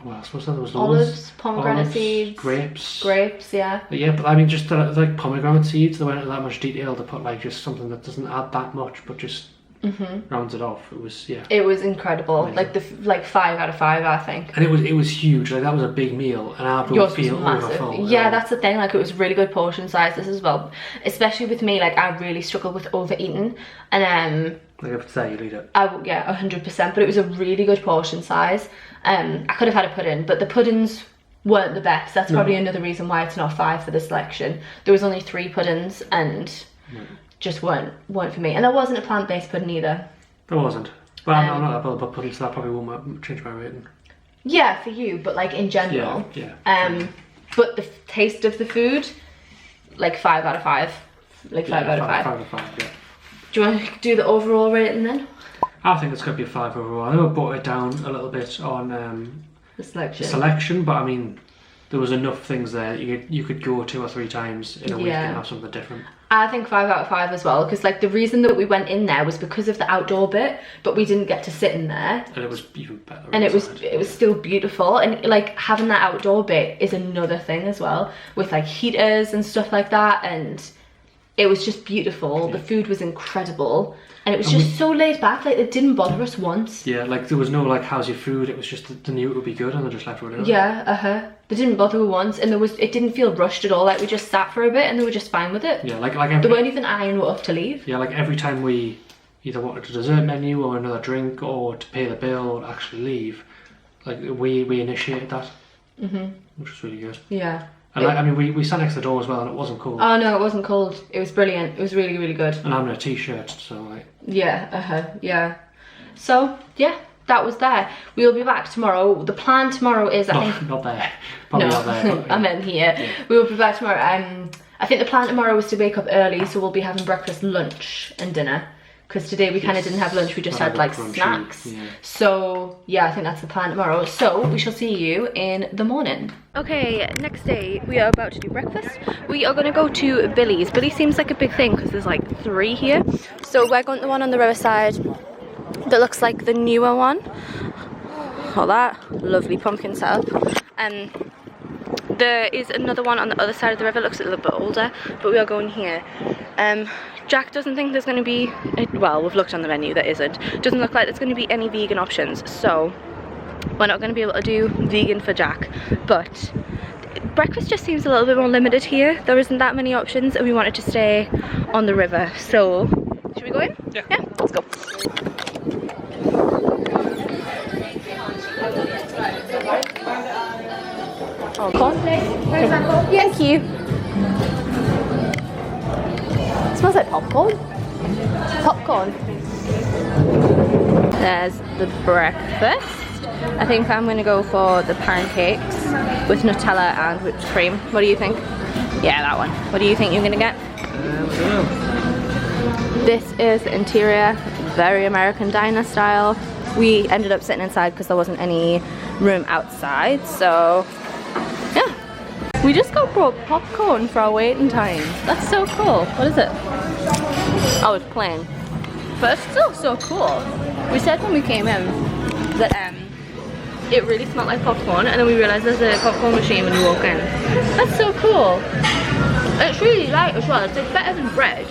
Speaker 2: What else was there? There was
Speaker 3: olives, pomegranate seeds, grapes, yeah.
Speaker 2: But yeah, but I mean, just like pomegranate seeds, they went into that much detail to put like just something that doesn't add that much, but just rounds it off. It was
Speaker 3: It was incredible.
Speaker 2: Amazing.
Speaker 3: Like 5 out of 5, I think.
Speaker 2: And it was huge. Like, that was a big meal, and I would feel overfull.
Speaker 3: Yeah, that's the thing. Like, it was really good portion sizes as well. Especially with me, like, I really struggle with overeating, and
Speaker 2: like, if it's there, you'll eat it.
Speaker 3: Yeah, 100%. But it was a really good portion size. I could have had a pudding, but the puddings weren't the best. That's probably another reason why it's not 5 for the selection. There was only 3 puddings, and just weren't for me. And there wasn't a plant-based pudding either.
Speaker 2: There wasn't. But I'm not that bothered about pudding, so that probably won't change my rating.
Speaker 3: Yeah, for you, but like in general.
Speaker 2: Yeah.
Speaker 3: But the taste of the food, like 5 out of 5. Like 5 out of 5.
Speaker 2: 5 out of 5, yeah.
Speaker 3: Do you want to do the overall rating then?
Speaker 2: I think it's going to be a 5 overall. I know I brought it down a little bit on
Speaker 3: the selection.
Speaker 2: But I mean, there was enough things there. You could go 2 or 3 times in a week and have something different.
Speaker 3: I think 5 out of 5 as well, because like the reason that we went in there was because of the outdoor bit, but we didn't get to sit in there.
Speaker 2: And it was even better.
Speaker 3: And it was still beautiful, and like having that outdoor bit is another thing as well, with like heaters and stuff like that, and it was just beautiful. The food was incredible, and it was just so laid back. Like, it didn't bother us once.
Speaker 2: Yeah, like there was no like, how's your food? It was just, they knew it would be good, and they just left it with it.
Speaker 3: Yeah, They didn't bother me once, and it didn't feel rushed at all. Like, we just sat for a bit, and they were just fine with it.
Speaker 2: Yeah, like
Speaker 3: they weren't even eyeing what up to leave.
Speaker 2: Yeah, like every time we either wanted a dessert menu or another drink or to pay the bill or to actually leave, like we initiated that, which was really good.
Speaker 3: Yeah.
Speaker 2: And like, I mean, we sat next to the door as well, and it wasn't cold.
Speaker 3: Oh no, it wasn't cold. It was brilliant. It was really, really good.
Speaker 2: And I'm in a t-shirt, so like.
Speaker 3: Yeah, yeah. So yeah, that was there. We'll be back tomorrow. The plan tomorrow is, I think.
Speaker 2: Not there. Probably not there. But,
Speaker 3: I meant here. Yeah. We will be back tomorrow. I think the plan tomorrow is to wake up early, so we'll be having breakfast, lunch, and dinner. Because today we kind of didn't have lunch, we just had like snacks. Yeah. So yeah, I think that's the plan tomorrow. So we shall see you in the morning. Okay, next day we are about to do breakfast. We are going to go to Billy's. Billy seems like a big thing because there's like 3 here. So we're going to the one on the riverside that looks like the newer one. All that lovely pumpkin setup. There is another one on the other side of the river, looks a little bit older, but we are going here. Jack doesn't think there's going to be, well, we've looked on the menu, there isn't. Doesn't look like there's going to be any vegan options, so we're not going to be able to do vegan for Jack. But breakfast just seems a little bit more limited here. There isn't that many options, and we wanted to stay on the river. So, should we go in?
Speaker 2: Yeah.
Speaker 3: Yeah, let's go. Oh, cornflakes, for example. Thank you. It smells like popcorn. Popcorn. There's the breakfast. I think I'm going to go for the pancakes with Nutella and whipped cream. What do you think? Yeah, that one. What do you think you're going to get?
Speaker 2: I don't know.
Speaker 3: This is the interior, very American diner style. We ended up sitting inside because there wasn't any room outside, so yeah. We just got brought popcorn for our waiting time. That's so cool. What is it? Oh, it's plain. But it's still so cool. We said when we came in that it really smelled like popcorn, and then we realised there's a popcorn machine when you walk in. That's so cool. And it's really light as well. It's like better than bread.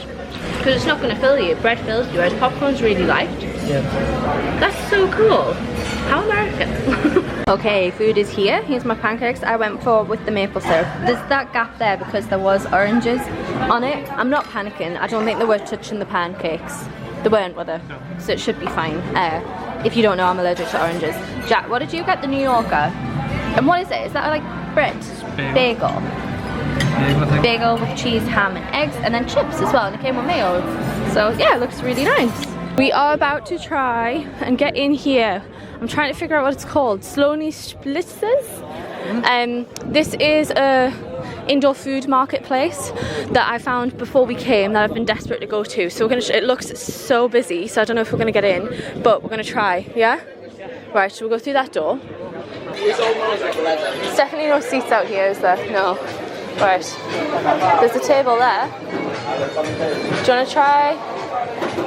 Speaker 3: because it's not going to fill you. Bread fills you, whereas popcorn's really light.
Speaker 2: Yeah.
Speaker 3: That's so cool. How American. Okay, food is here. Here's my pancakes. I went for with the maple syrup. There's that gap there because there was oranges on it. I'm not panicking. I don't think they were touching the pancakes. They weren't, were they? No. So it should be fine. If you don't know, I'm allergic to oranges. Jack, what did you get? The New Yorker. And what is it? Is that like bread? Bagel. Bagel with cheese, ham and eggs, and then chips as well. And it came with mayo. So yeah, it looks really nice. We are about to try and get in here. I'm trying to figure out what it's called. Slony Splitzers. This is a indoor food marketplace that I found before we came that I've been desperate to go to. So we're gonna. It looks so busy, so I don't know if we're gonna get in, but we're gonna try. Yeah. Right. So we'll go through that door. There's definitely no seats out here, is there? No. Right. There's a table there. Do you wanna try?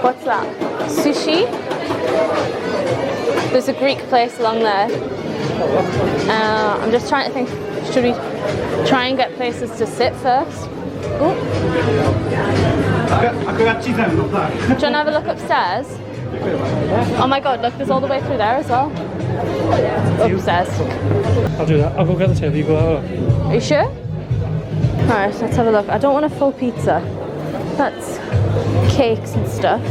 Speaker 3: What's that? Sushi. There's a Greek place along there. I'm just trying to think, should we try and get places to sit first? Ooh. Do you want to have a look upstairs? Oh my god, look, there's all the way through there as well. Upstairs.
Speaker 2: I'll do that. I'll go get the table, you go have a look.
Speaker 3: Are you sure? Alright, let's have a look. I don't want a full pizza. That's cakes and stuff.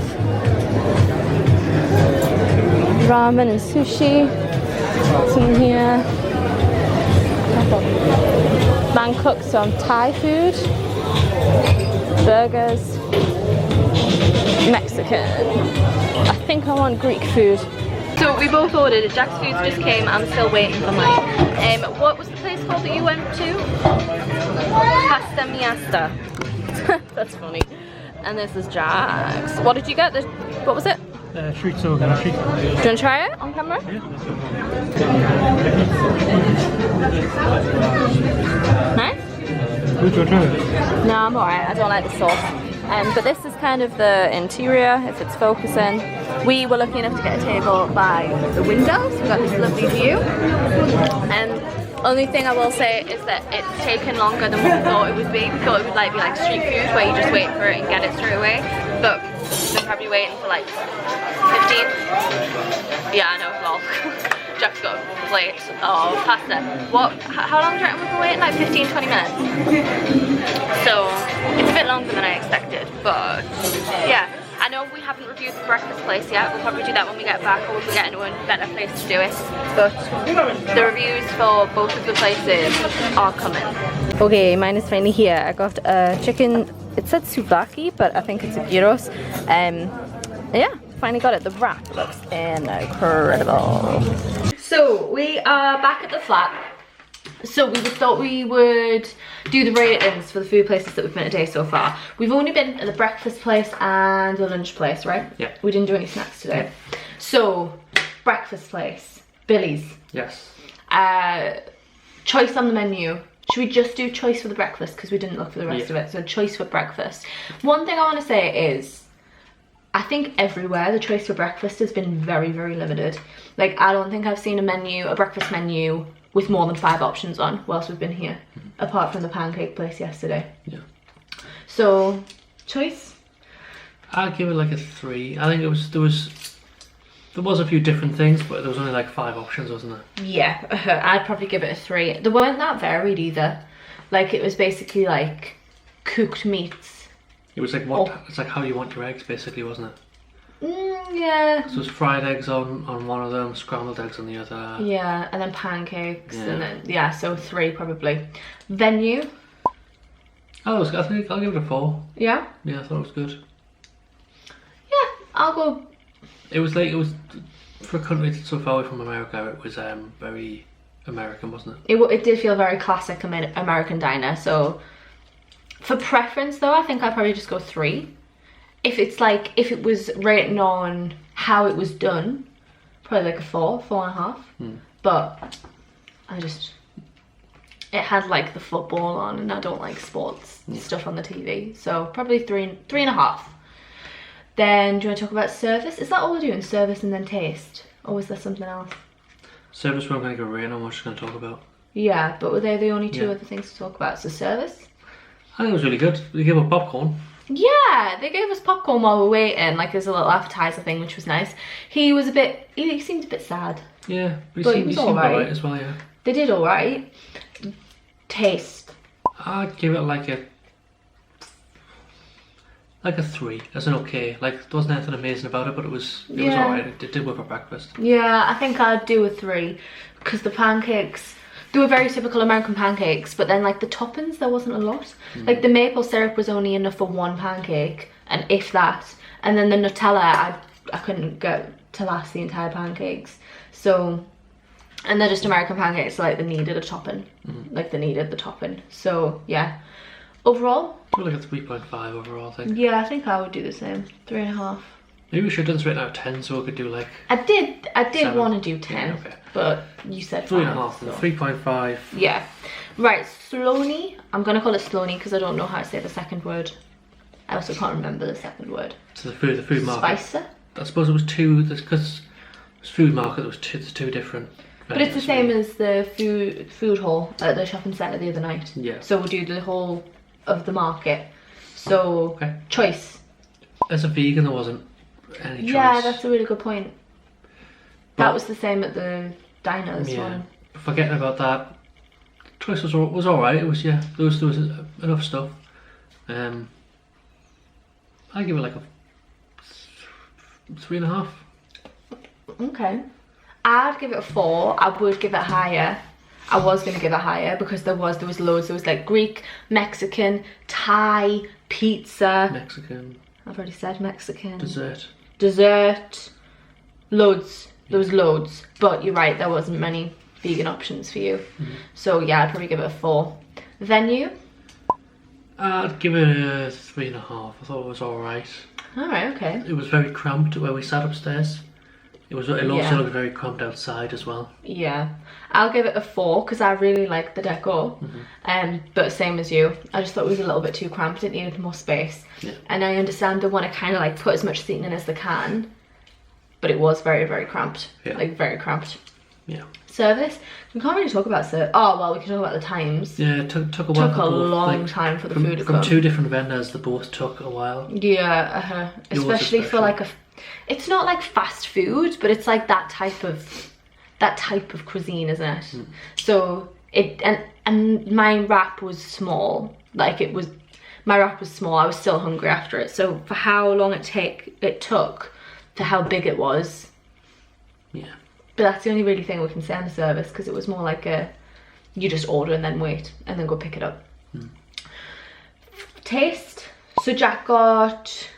Speaker 3: Ramen and sushi. What's in here? Man cooked some Thai food. Burgers. Mexican. I think I want Greek food. So we both ordered. Jack's food just came. I'm still waiting for mine. What was the place called that you went to? Pasta Miasta. That's funny. And this is Jack's. What did you get? What was it?
Speaker 2: Street soga.
Speaker 3: Do you want to try it on camera?
Speaker 2: Yeah.
Speaker 3: Nice?
Speaker 2: Would you try it?
Speaker 3: No, I'm alright. I don't like the sauce. But this is kind of the interior, if it's focusing. We were lucky enough to get a table by the window, so we got this lovely view. Only thing I will say is that it's taken longer than we thought it would be. We thought it would be like street food where you just wait for it and get it straight away. But we're probably waiting for like 15. Yeah, I know, lol. Jack's got a plate of pasta. How long do you reckon we've been waiting? Like 15-20 minutes. So it's a bit longer than I expected, but yeah. I know we haven't reviewed the breakfast place yet. We'll probably do that when we get back, or if we get into a better place to do it. But the reviews for both of the places are coming. Okay, mine is finally here. I got a chicken, it said souvlaki, but I think it's a gyros. Yeah, finally got it. The wrap looks incredible. So we are back at the flat. So we just thought we would do the ratings for the food places that we've been today so far. We've only been at the breakfast place and the lunch place, right?
Speaker 2: Yeah.
Speaker 3: We didn't do any snacks today. So, breakfast place, Billy's.
Speaker 2: Yes.
Speaker 3: Choice on the menu. Should we just do choice for the breakfast because we didn't look for the rest of it? So choice for breakfast. One thing I want to say is, I think everywhere the choice for breakfast has been very, very limited. Like, I don't think I've seen a breakfast menu with more than 5 options on whilst we've been here, apart from the pancake place yesterday.
Speaker 2: Yeah.
Speaker 3: So, choice?
Speaker 2: I'd give it like a 3. I think there was a few different things, but there was only like 5 options, wasn't there?
Speaker 3: Yeah, I'd probably give it a 3. They weren't that varied either. Like, it was basically like cooked meats.
Speaker 2: It was like it's like how you want your eggs, basically, wasn't it?
Speaker 3: Yeah.
Speaker 2: So it was fried eggs on one of them, scrambled eggs on the other.
Speaker 3: Yeah, and then pancakes, and then, yeah, so 3 probably. Venue?
Speaker 2: I think I'll give it a 4.
Speaker 3: Yeah?
Speaker 2: Yeah, I thought it was good.
Speaker 3: Yeah, I'll go.
Speaker 2: It was for a country so far away from America, it was very American, wasn't it?
Speaker 3: It did feel very classic American diner, so for preference though, I think I'd probably just go 3. If it was written on how it was done, probably like a 4.5. But it had like the football on, and I don't like sports stuff on the TV, so probably 3.5. Then, do you want to talk about service? Is that all we're doing? Service and then taste? Or was there something else?
Speaker 2: Service we're going to go rate on, we're just going to talk about.
Speaker 3: Yeah, but were they the only 2 other things to talk about? So service?
Speaker 2: I think it was really good. We gave up popcorn.
Speaker 3: Yeah, they gave us popcorn while we were waiting, like as a little appetizer thing, which was nice. He seemed a bit sad.
Speaker 2: Yeah,
Speaker 3: But he
Speaker 2: he
Speaker 3: was
Speaker 2: seemed alright as well, yeah.
Speaker 3: They did alright. Taste.
Speaker 2: I'd give it like a 3. That's an okay. Like, there wasn't anything amazing about it, but it was alright. It did work for breakfast.
Speaker 3: Yeah, I think I'd do a 3 because the pancakes, they were very typical American pancakes, but then like the toppings, there wasn't a lot. Like the maple syrup was only enough for 1 pancake, and if that, and then the Nutella I couldn't get to last the entire pancakes. So, and they're just American pancakes, so like they needed a topping. Like they needed the topping. So yeah, overall,
Speaker 2: We're like a 3.5 overall, I think.
Speaker 3: yeah, I think I would do the same. 3.5.
Speaker 2: Maybe we should have done this right out of 10, so we could do like
Speaker 3: I did
Speaker 2: 7.
Speaker 3: want to do 10,
Speaker 2: Yeah, okay.
Speaker 3: but you said
Speaker 2: 3.5
Speaker 3: 5.
Speaker 2: and
Speaker 3: So.
Speaker 2: 3.5.
Speaker 3: Yeah. Right, Sloney. I'm going to call it Sloney because I don't know how to say the second word. I also can't remember the second word.
Speaker 2: So the food market.
Speaker 3: Spicer?
Speaker 2: I suppose it was 2, because it was food market, there's 2 different.
Speaker 3: But it's the same as the food hall at the shopping centre the other night.
Speaker 2: Yeah.
Speaker 3: So we'll do the whole of the market. So,
Speaker 2: Okay.
Speaker 3: choice.
Speaker 2: As a vegan, there wasn't any choice.
Speaker 3: Yeah, that's a really good point. That
Speaker 2: But-
Speaker 3: was the same at the diner this morning.
Speaker 2: Forgetting about that, choice was alright. It was, yeah, there was enough stuff. I give it like a 3.5.
Speaker 3: Okay. I'd give it a 4. I would give it higher. I was going to give it higher because there was loads. There was like Greek, Mexican, Thai, pizza.
Speaker 2: Mexican.
Speaker 3: I've already said Mexican.
Speaker 2: Dessert.
Speaker 3: Loads. There was loads. But you're right, there wasn't many vegan options for you. So yeah, I'd probably give it a 4. Venue?
Speaker 2: I'd give it a 3.5. I thought it was alright.
Speaker 3: Alright, okay.
Speaker 2: It was very cramped where we sat upstairs. It also
Speaker 3: Yeah.
Speaker 2: looked very cramped outside as well.
Speaker 3: Yeah. I'll give it a 4 because I really like the decor. But same as you. I just thought it was a little bit too cramped. It needed more space.
Speaker 2: Yeah.
Speaker 3: And I understand they want to kind of like put as much seating in as they can. But it was very, very cramped.
Speaker 2: Yeah.
Speaker 3: Like very cramped.
Speaker 2: Yeah.
Speaker 3: Service? We can't really talk about service. Oh, well, we can talk about the times.
Speaker 2: Yeah, it took a while.
Speaker 3: Took a long time for the food to
Speaker 2: from
Speaker 3: come.
Speaker 2: 2 different vendors, they both took a while.
Speaker 3: Yeah, especially for like it's not like fast food, but it's like that type of cuisine, isn't it? So it and my wrap was small. Like my wrap was small. I was still hungry after it. So for how long it took to how big it was.
Speaker 2: Yeah.
Speaker 3: But that's the only really thing we can say on the service because it was more like you just order and then wait and then go pick it up. Taste. So Jack got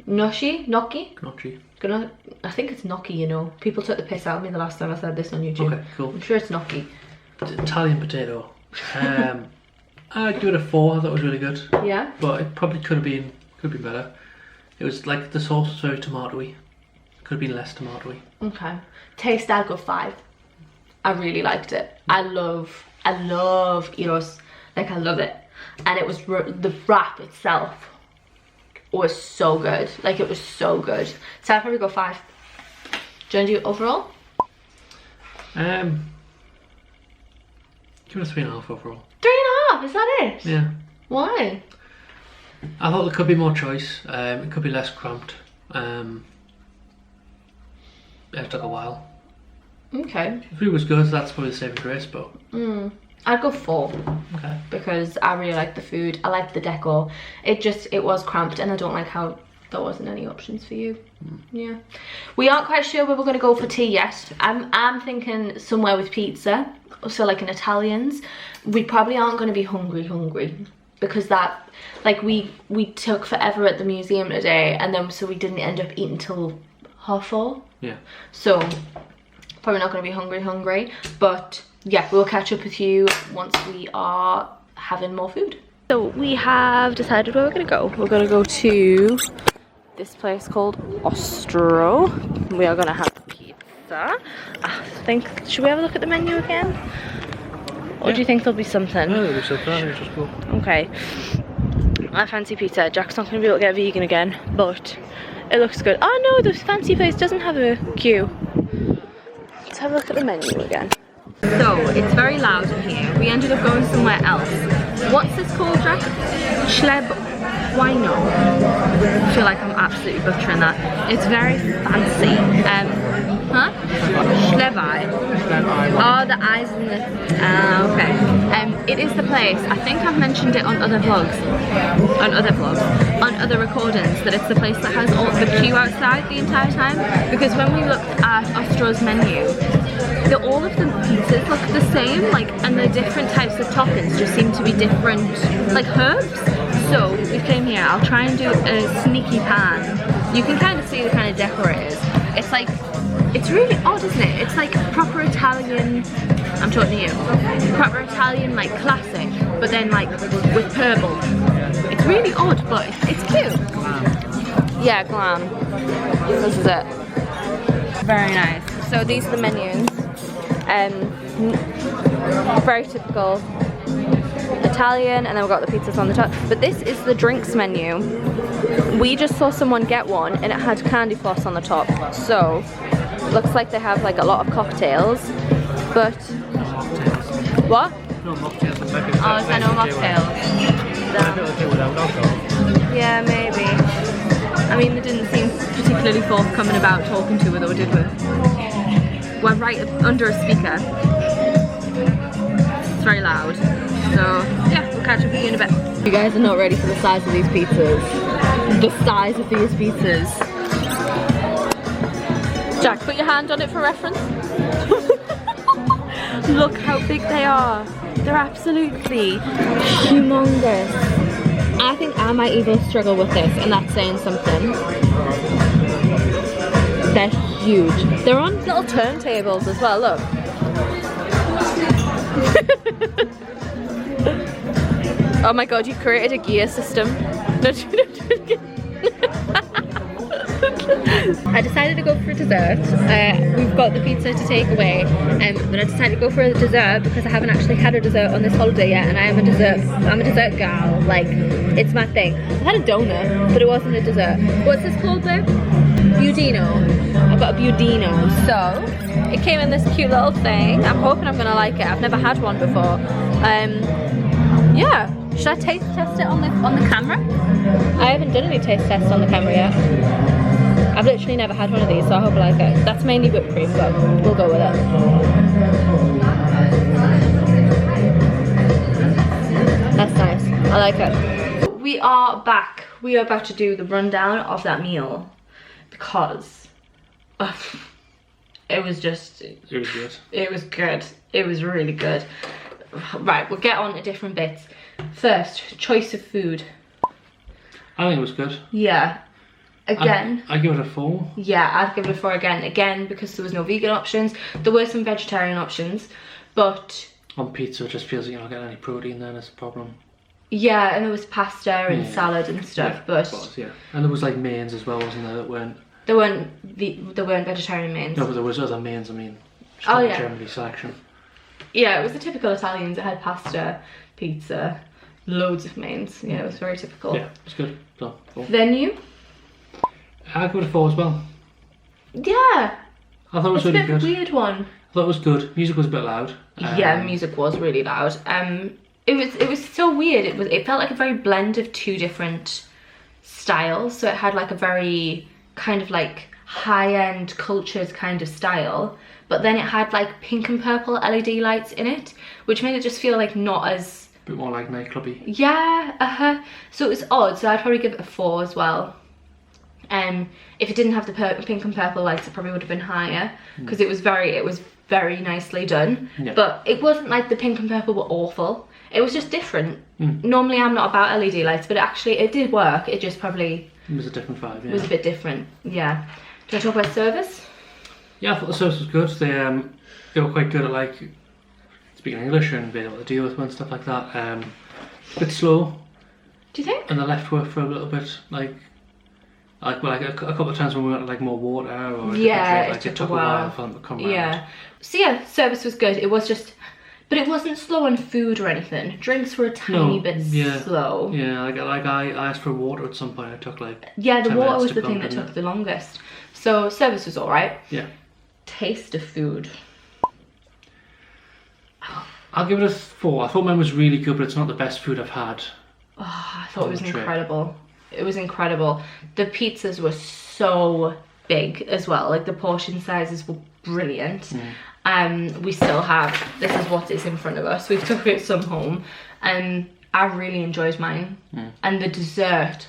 Speaker 3: gnocchi. I think it's gnocchi, you know. People took the piss out of me the last time I said this on YouTube.
Speaker 2: Okay, cool.
Speaker 3: I'm sure it's gnocchi.
Speaker 2: Italian potato. I'd give it a 4. I thought it was really good.
Speaker 3: Yeah?
Speaker 2: But it probably could have been better. It was like the sauce was very tomatoey. Could have been less tomatoey.
Speaker 3: Okay. Taste, I'll go 5. I really liked it. I love gyros. Like, I love it. And it was, the wrap itself was so good. Like, it was so good. So I'll probably go 5. Do you want to do overall?
Speaker 2: Give it a 3.5 overall.
Speaker 3: 3.5, is that it?
Speaker 2: Yeah.
Speaker 3: Why?
Speaker 2: I thought there could be more choice. It could be less cramped. It took a while.
Speaker 3: Okay.
Speaker 2: The food was good, so that's probably the saving grace, but...
Speaker 3: I'd go 4.
Speaker 2: Okay.
Speaker 3: Because I really like the food. I like the decor. It was cramped and I don't like how there wasn't any options for you. Yeah. We aren't quite sure where we're going to go for tea yet. I'm thinking somewhere with pizza. So like an Italian's. We probably aren't going to be hungry. Because that, like we took forever at the museum today. And then so we didn't end up eating till 4:30.
Speaker 2: Yeah.
Speaker 3: So probably not going to be hungry. But yeah, we'll catch up with you once we are having more food. So we have decided where we're going to go. We're going to go to this place called Ostro. We are going to have pizza. I think, should we have a look at the menu again? Or do you think there'll be something?
Speaker 2: No, it's just cool.
Speaker 3: Okay. I fancy pizza. Jack's not going to be able to get vegan again, but it looks good. Oh no, the fancy place doesn't have a queue. Let's have a look at the menu again. So, it's very loud in here. We ended up going somewhere else What's this called, Jack? Wino. I feel like I'm absolutely butchering that. It's very fancy. Huh? Schlebai. Oh, the eyes in the... okay. It is the place. I think I've mentioned it on other vlogs. On other recordings, that it's the place that has all the queue outside the entire time. Because when we looked at Ostro's menu, all of the pizzas look the same, like, and the different types of toppings just seem to be different, like herbs. So we came here. I'll try and do a sneaky pan. You can kind of see the kind of decor it is. It's like, it's really odd, isn't it? It's like proper Italian. I'm talking to you. Proper Italian, like classic, but then like with purple. It's really odd, but it's cute. Yeah, glam. This is it. Very nice. So these are the menus. Very typical Italian, and then we've got the pizzas on the top. But this is the drinks menu. We just saw someone get one, and it had candy floss on the top. So it looks like they have like a lot of cocktails. But what?
Speaker 2: No mocktails.
Speaker 3: Oh, is there no mocktails? Yeah, maybe. I mean, they didn't seem particularly forthcoming about talking to her though, did we? We're right under a speaker. It's very loud. So, yeah, we'll catch up with you in a bit. You guys are not ready for the size of these pizzas. The size of these pizzas. Jack, put your hand on it for reference. Look how big they are. They're absolutely humongous. I think I might even struggle with this, and that's saying something. They're huge. They're on little turntables as well, look. Oh my god, you created a gear system. I decided to go for dessert. We've got the pizza to take away, but I decided to go for a dessert because I haven't actually had a dessert on this holiday yet, and I'm a dessert gal. Like, it's my thing. I had a donut, but it wasn't a dessert. What's this called though? Budino. I've got a budino. So it came in this cute little thing. I'm hoping I'm gonna like it. I've never had one before. Yeah. Should I taste test it on the camera? I haven't done any taste tests on the camera yet. I've literally never had one of these, so I hope I like it. That's mainly whipped cream, but we'll go with it. That's nice. I like it. We are back. We are about to do the rundown of that meal because it was just...
Speaker 2: It was good.
Speaker 3: It was good. It was really good. Right, we'll get on to different bits. First, choice of food.
Speaker 2: I think it was good.
Speaker 3: Yeah. Again.
Speaker 2: I give it a 4.
Speaker 3: Yeah, I'd give it a 4 again. Again, because there was no vegan options. There were some vegetarian options, but...
Speaker 2: On pizza, it just feels like you're not getting any protein then, it's a problem.
Speaker 3: Yeah, and there was pasta and salad and stuff,
Speaker 2: yeah,
Speaker 3: but...
Speaker 2: Yeah, and there was like mains as well, wasn't there, that weren't...
Speaker 3: There weren't vegetarian mains.
Speaker 2: No, but there was other mains, I mean.
Speaker 3: Oh, yeah.
Speaker 2: Generally selection.
Speaker 3: Yeah, it was the typical Italians. It had pasta, pizza, loads of mains. Yeah, it was very typical.
Speaker 2: Yeah, it was good. So, 4.
Speaker 3: Venue?
Speaker 2: I'd give it a 4 as well.
Speaker 3: Yeah.
Speaker 2: I thought it was really good.
Speaker 3: It's a bit of a weird one.
Speaker 2: I thought it was good. Music was a bit loud.
Speaker 3: Yeah, music was really loud. It was so weird. It felt like a very blend of 2 different styles. So it had like a very kind of like high-end cultured kind of style, but then it had like pink and purple LED lights in it, which made it just feel like not as...
Speaker 2: A bit more like nightclubby.
Speaker 3: Yeah, so it was odd. So I'd probably give it a 4 as well. If it didn't have the pink and purple lights, it probably would have been higher because it was very nicely done. Yeah. But it wasn't like the pink and purple were awful. It was just different. Normally I'm not about LED lights, but it did work. It just probably...
Speaker 2: It was a different vibe, yeah.
Speaker 3: It was a bit different, yeah. Do I talk about service?
Speaker 2: Yeah, I thought the service was good. They were quite good at like speaking English and being able to deal with and stuff like that. A bit slow.
Speaker 3: Do you think?
Speaker 2: And they left work for a little bit, like a couple of times when we went like more water or
Speaker 3: it
Speaker 2: took
Speaker 3: took
Speaker 2: a while for them to come round.
Speaker 3: Yeah. So yeah, service was good. It was just, but it wasn't slow on food or anything. Drinks were a tiny bit slow.
Speaker 2: Yeah, like I asked for water at some point. It took like
Speaker 3: the water was the thing that took the longest. So service was all right.
Speaker 2: Yeah.
Speaker 3: Taste of food.
Speaker 4: I'll give it a 4. I thought mine was really good, but it's not the best food I've had.
Speaker 3: Oh, I thought it was incredible. It was incredible. The pizzas were so big as well. Like the portion sizes were brilliant. We still have, this is what is in front of us. We've took it some home, and I really enjoyed mine. And the dessert,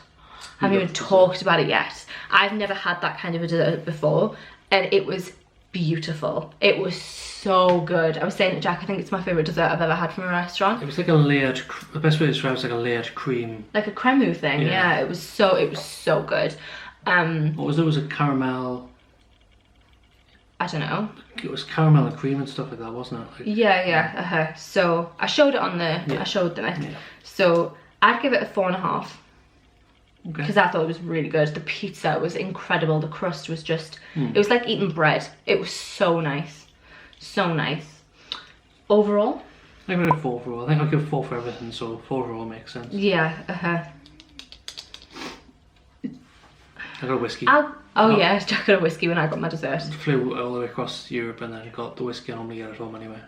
Speaker 3: I haven't even talked about it yet. I've never had that kind of a dessert before, and it was beautiful. It was so good. I was saying to Jack, I think it's my favourite dessert I've ever had from a restaurant.
Speaker 4: It was like a layered, the best way to describe it is like a layered cream.
Speaker 3: Like a creme thing, yeah. It was so good.
Speaker 4: What was it? Was it caramel?
Speaker 3: I don't know.
Speaker 4: It was caramel and cream and stuff like that, wasn't it? Like,
Speaker 3: yeah. So I showed it on the, I showed them it. So I'd give it a 4.5. Because I thought it was really good. The pizza was incredible. The crust was just, it was like eating bread. It was so nice. So nice. Overall?
Speaker 4: I give it a 4 overall. I think I'll give 4 for everything, so 4 overall makes sense.
Speaker 3: Yeah,
Speaker 4: I got a whiskey.
Speaker 3: Yeah, Jack got a whiskey when I got my dessert.
Speaker 4: Flew all the way across Europe and then got the whiskey I normally get at home anyway.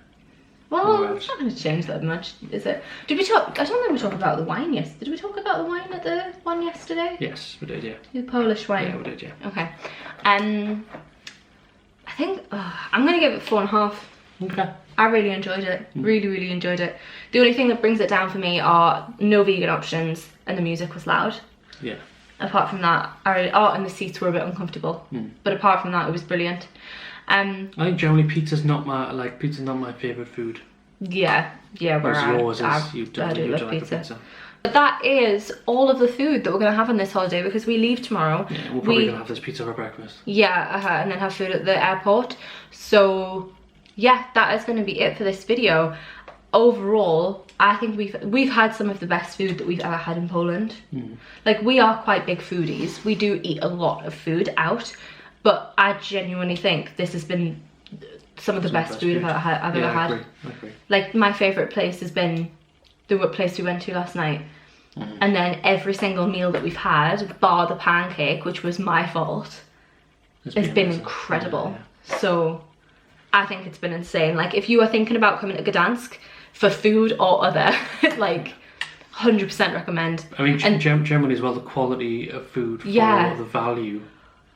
Speaker 3: Well, it's not going to change that much, is it? Did we talk? I don't think we talked about the wine yesterday. Did we talk about the wine at the one yesterday?
Speaker 4: Yes, we did, yeah.
Speaker 3: The Polish wine.
Speaker 4: Yeah, we did, yeah.
Speaker 3: Okay. I think I'm going to give it 4.5.
Speaker 4: Okay.
Speaker 3: I really enjoyed it. Really enjoyed it. The only thing that brings it down for me are no vegan options, and the music was loud.
Speaker 4: Yeah.
Speaker 3: Apart from that, and the seats were a bit uncomfortable. But apart from that, it was brilliant.
Speaker 4: I think generally pizza's not my favourite food.
Speaker 3: Yeah,
Speaker 4: whereas yours is, you
Speaker 3: I do love
Speaker 4: like pizza.
Speaker 3: But that is all of the food that we're going to have on this holiday, because we leave tomorrow.
Speaker 4: Yeah, we're probably going to have this pizza for breakfast.
Speaker 3: Yeah, and then have food at the airport. So yeah, that is going to be it for this video. Overall, I think we've had some of the best food that we've ever had in Poland. Like, we are quite big foodies. We do eat a lot of food out, but I genuinely think this has been some of the best food I've ever had.
Speaker 4: I agree.
Speaker 3: Like, my favourite place has been the place we went to last night. And then every single meal that we've had, bar the pancake, which was my fault, has been incredible. Yeah. So I think it's been insane. Like, if you are thinking about coming to Gdansk for food or other, like, 100% recommend.
Speaker 4: I mean, and generally as well, the quality of food for the value.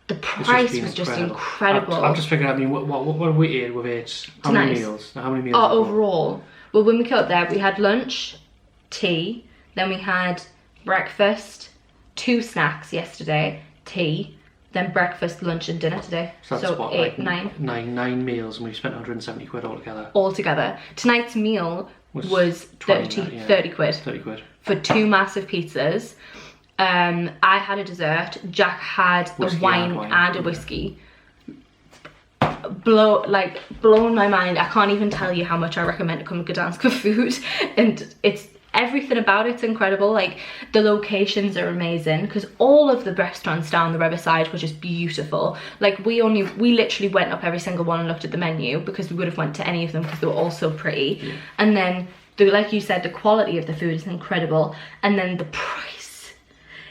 Speaker 3: The price was just incredible.
Speaker 4: I'm just figuring out, I mean, what have we ate? We've ate how many meals? How many meals?
Speaker 3: Overall, well, when we got there, we had lunch, tea, then we had breakfast, 2 snacks yesterday, tea, then breakfast, lunch and dinner today.
Speaker 4: So that's what,
Speaker 3: 8,
Speaker 4: like
Speaker 3: 9.
Speaker 4: 9 meals, and we spent 170 quid altogether.
Speaker 3: Altogether. Tonight's meal was 30 quid.
Speaker 4: 30 quid.
Speaker 3: For 2 massive pizzas. I had a dessert. Jack had a wine and a whiskey. Blown my mind. I can't even tell you how much I recommend to come to Gdansk for food. And it's everything about it's incredible. Like, the locations are amazing, because all of the restaurants down the riverside were just beautiful. Like, we literally went up every single one and looked at the menu, because we would have went to any of them because they were all so pretty. And then like you said, the quality of the food is incredible, and then the price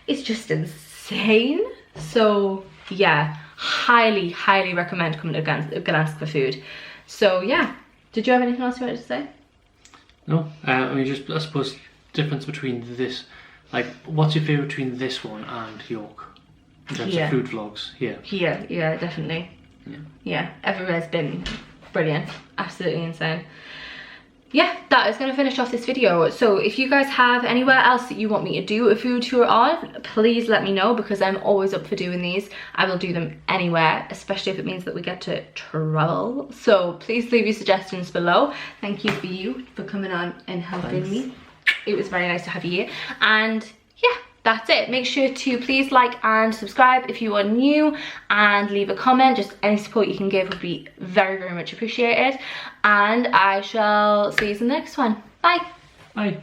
Speaker 3: is just insane. So yeah, highly recommend coming to Gdansk for food. So yeah, did you have anything else you wanted to say?
Speaker 4: No, I mean, just I suppose difference between this, like, what's your favourite between this one and York in terms of food vlogs here?
Speaker 3: Yeah, definitely. Yeah, everywhere's been brilliant, absolutely insane. Yeah, that is going to finish off this video. So if you guys have anywhere else that you want me to do a food tour on, please let me know, because I'm always up for doing these. I will do them anywhere, especially if it means that we get to travel. So please leave your suggestions below. Thank you for coming on and helping me. It was very nice to have you here. And yeah, that's it. Make sure to please like and subscribe if you are new, and leave a comment. Just any support you can give would be very much appreciated. And I shall see you in the next one. Bye.
Speaker 4: Bye.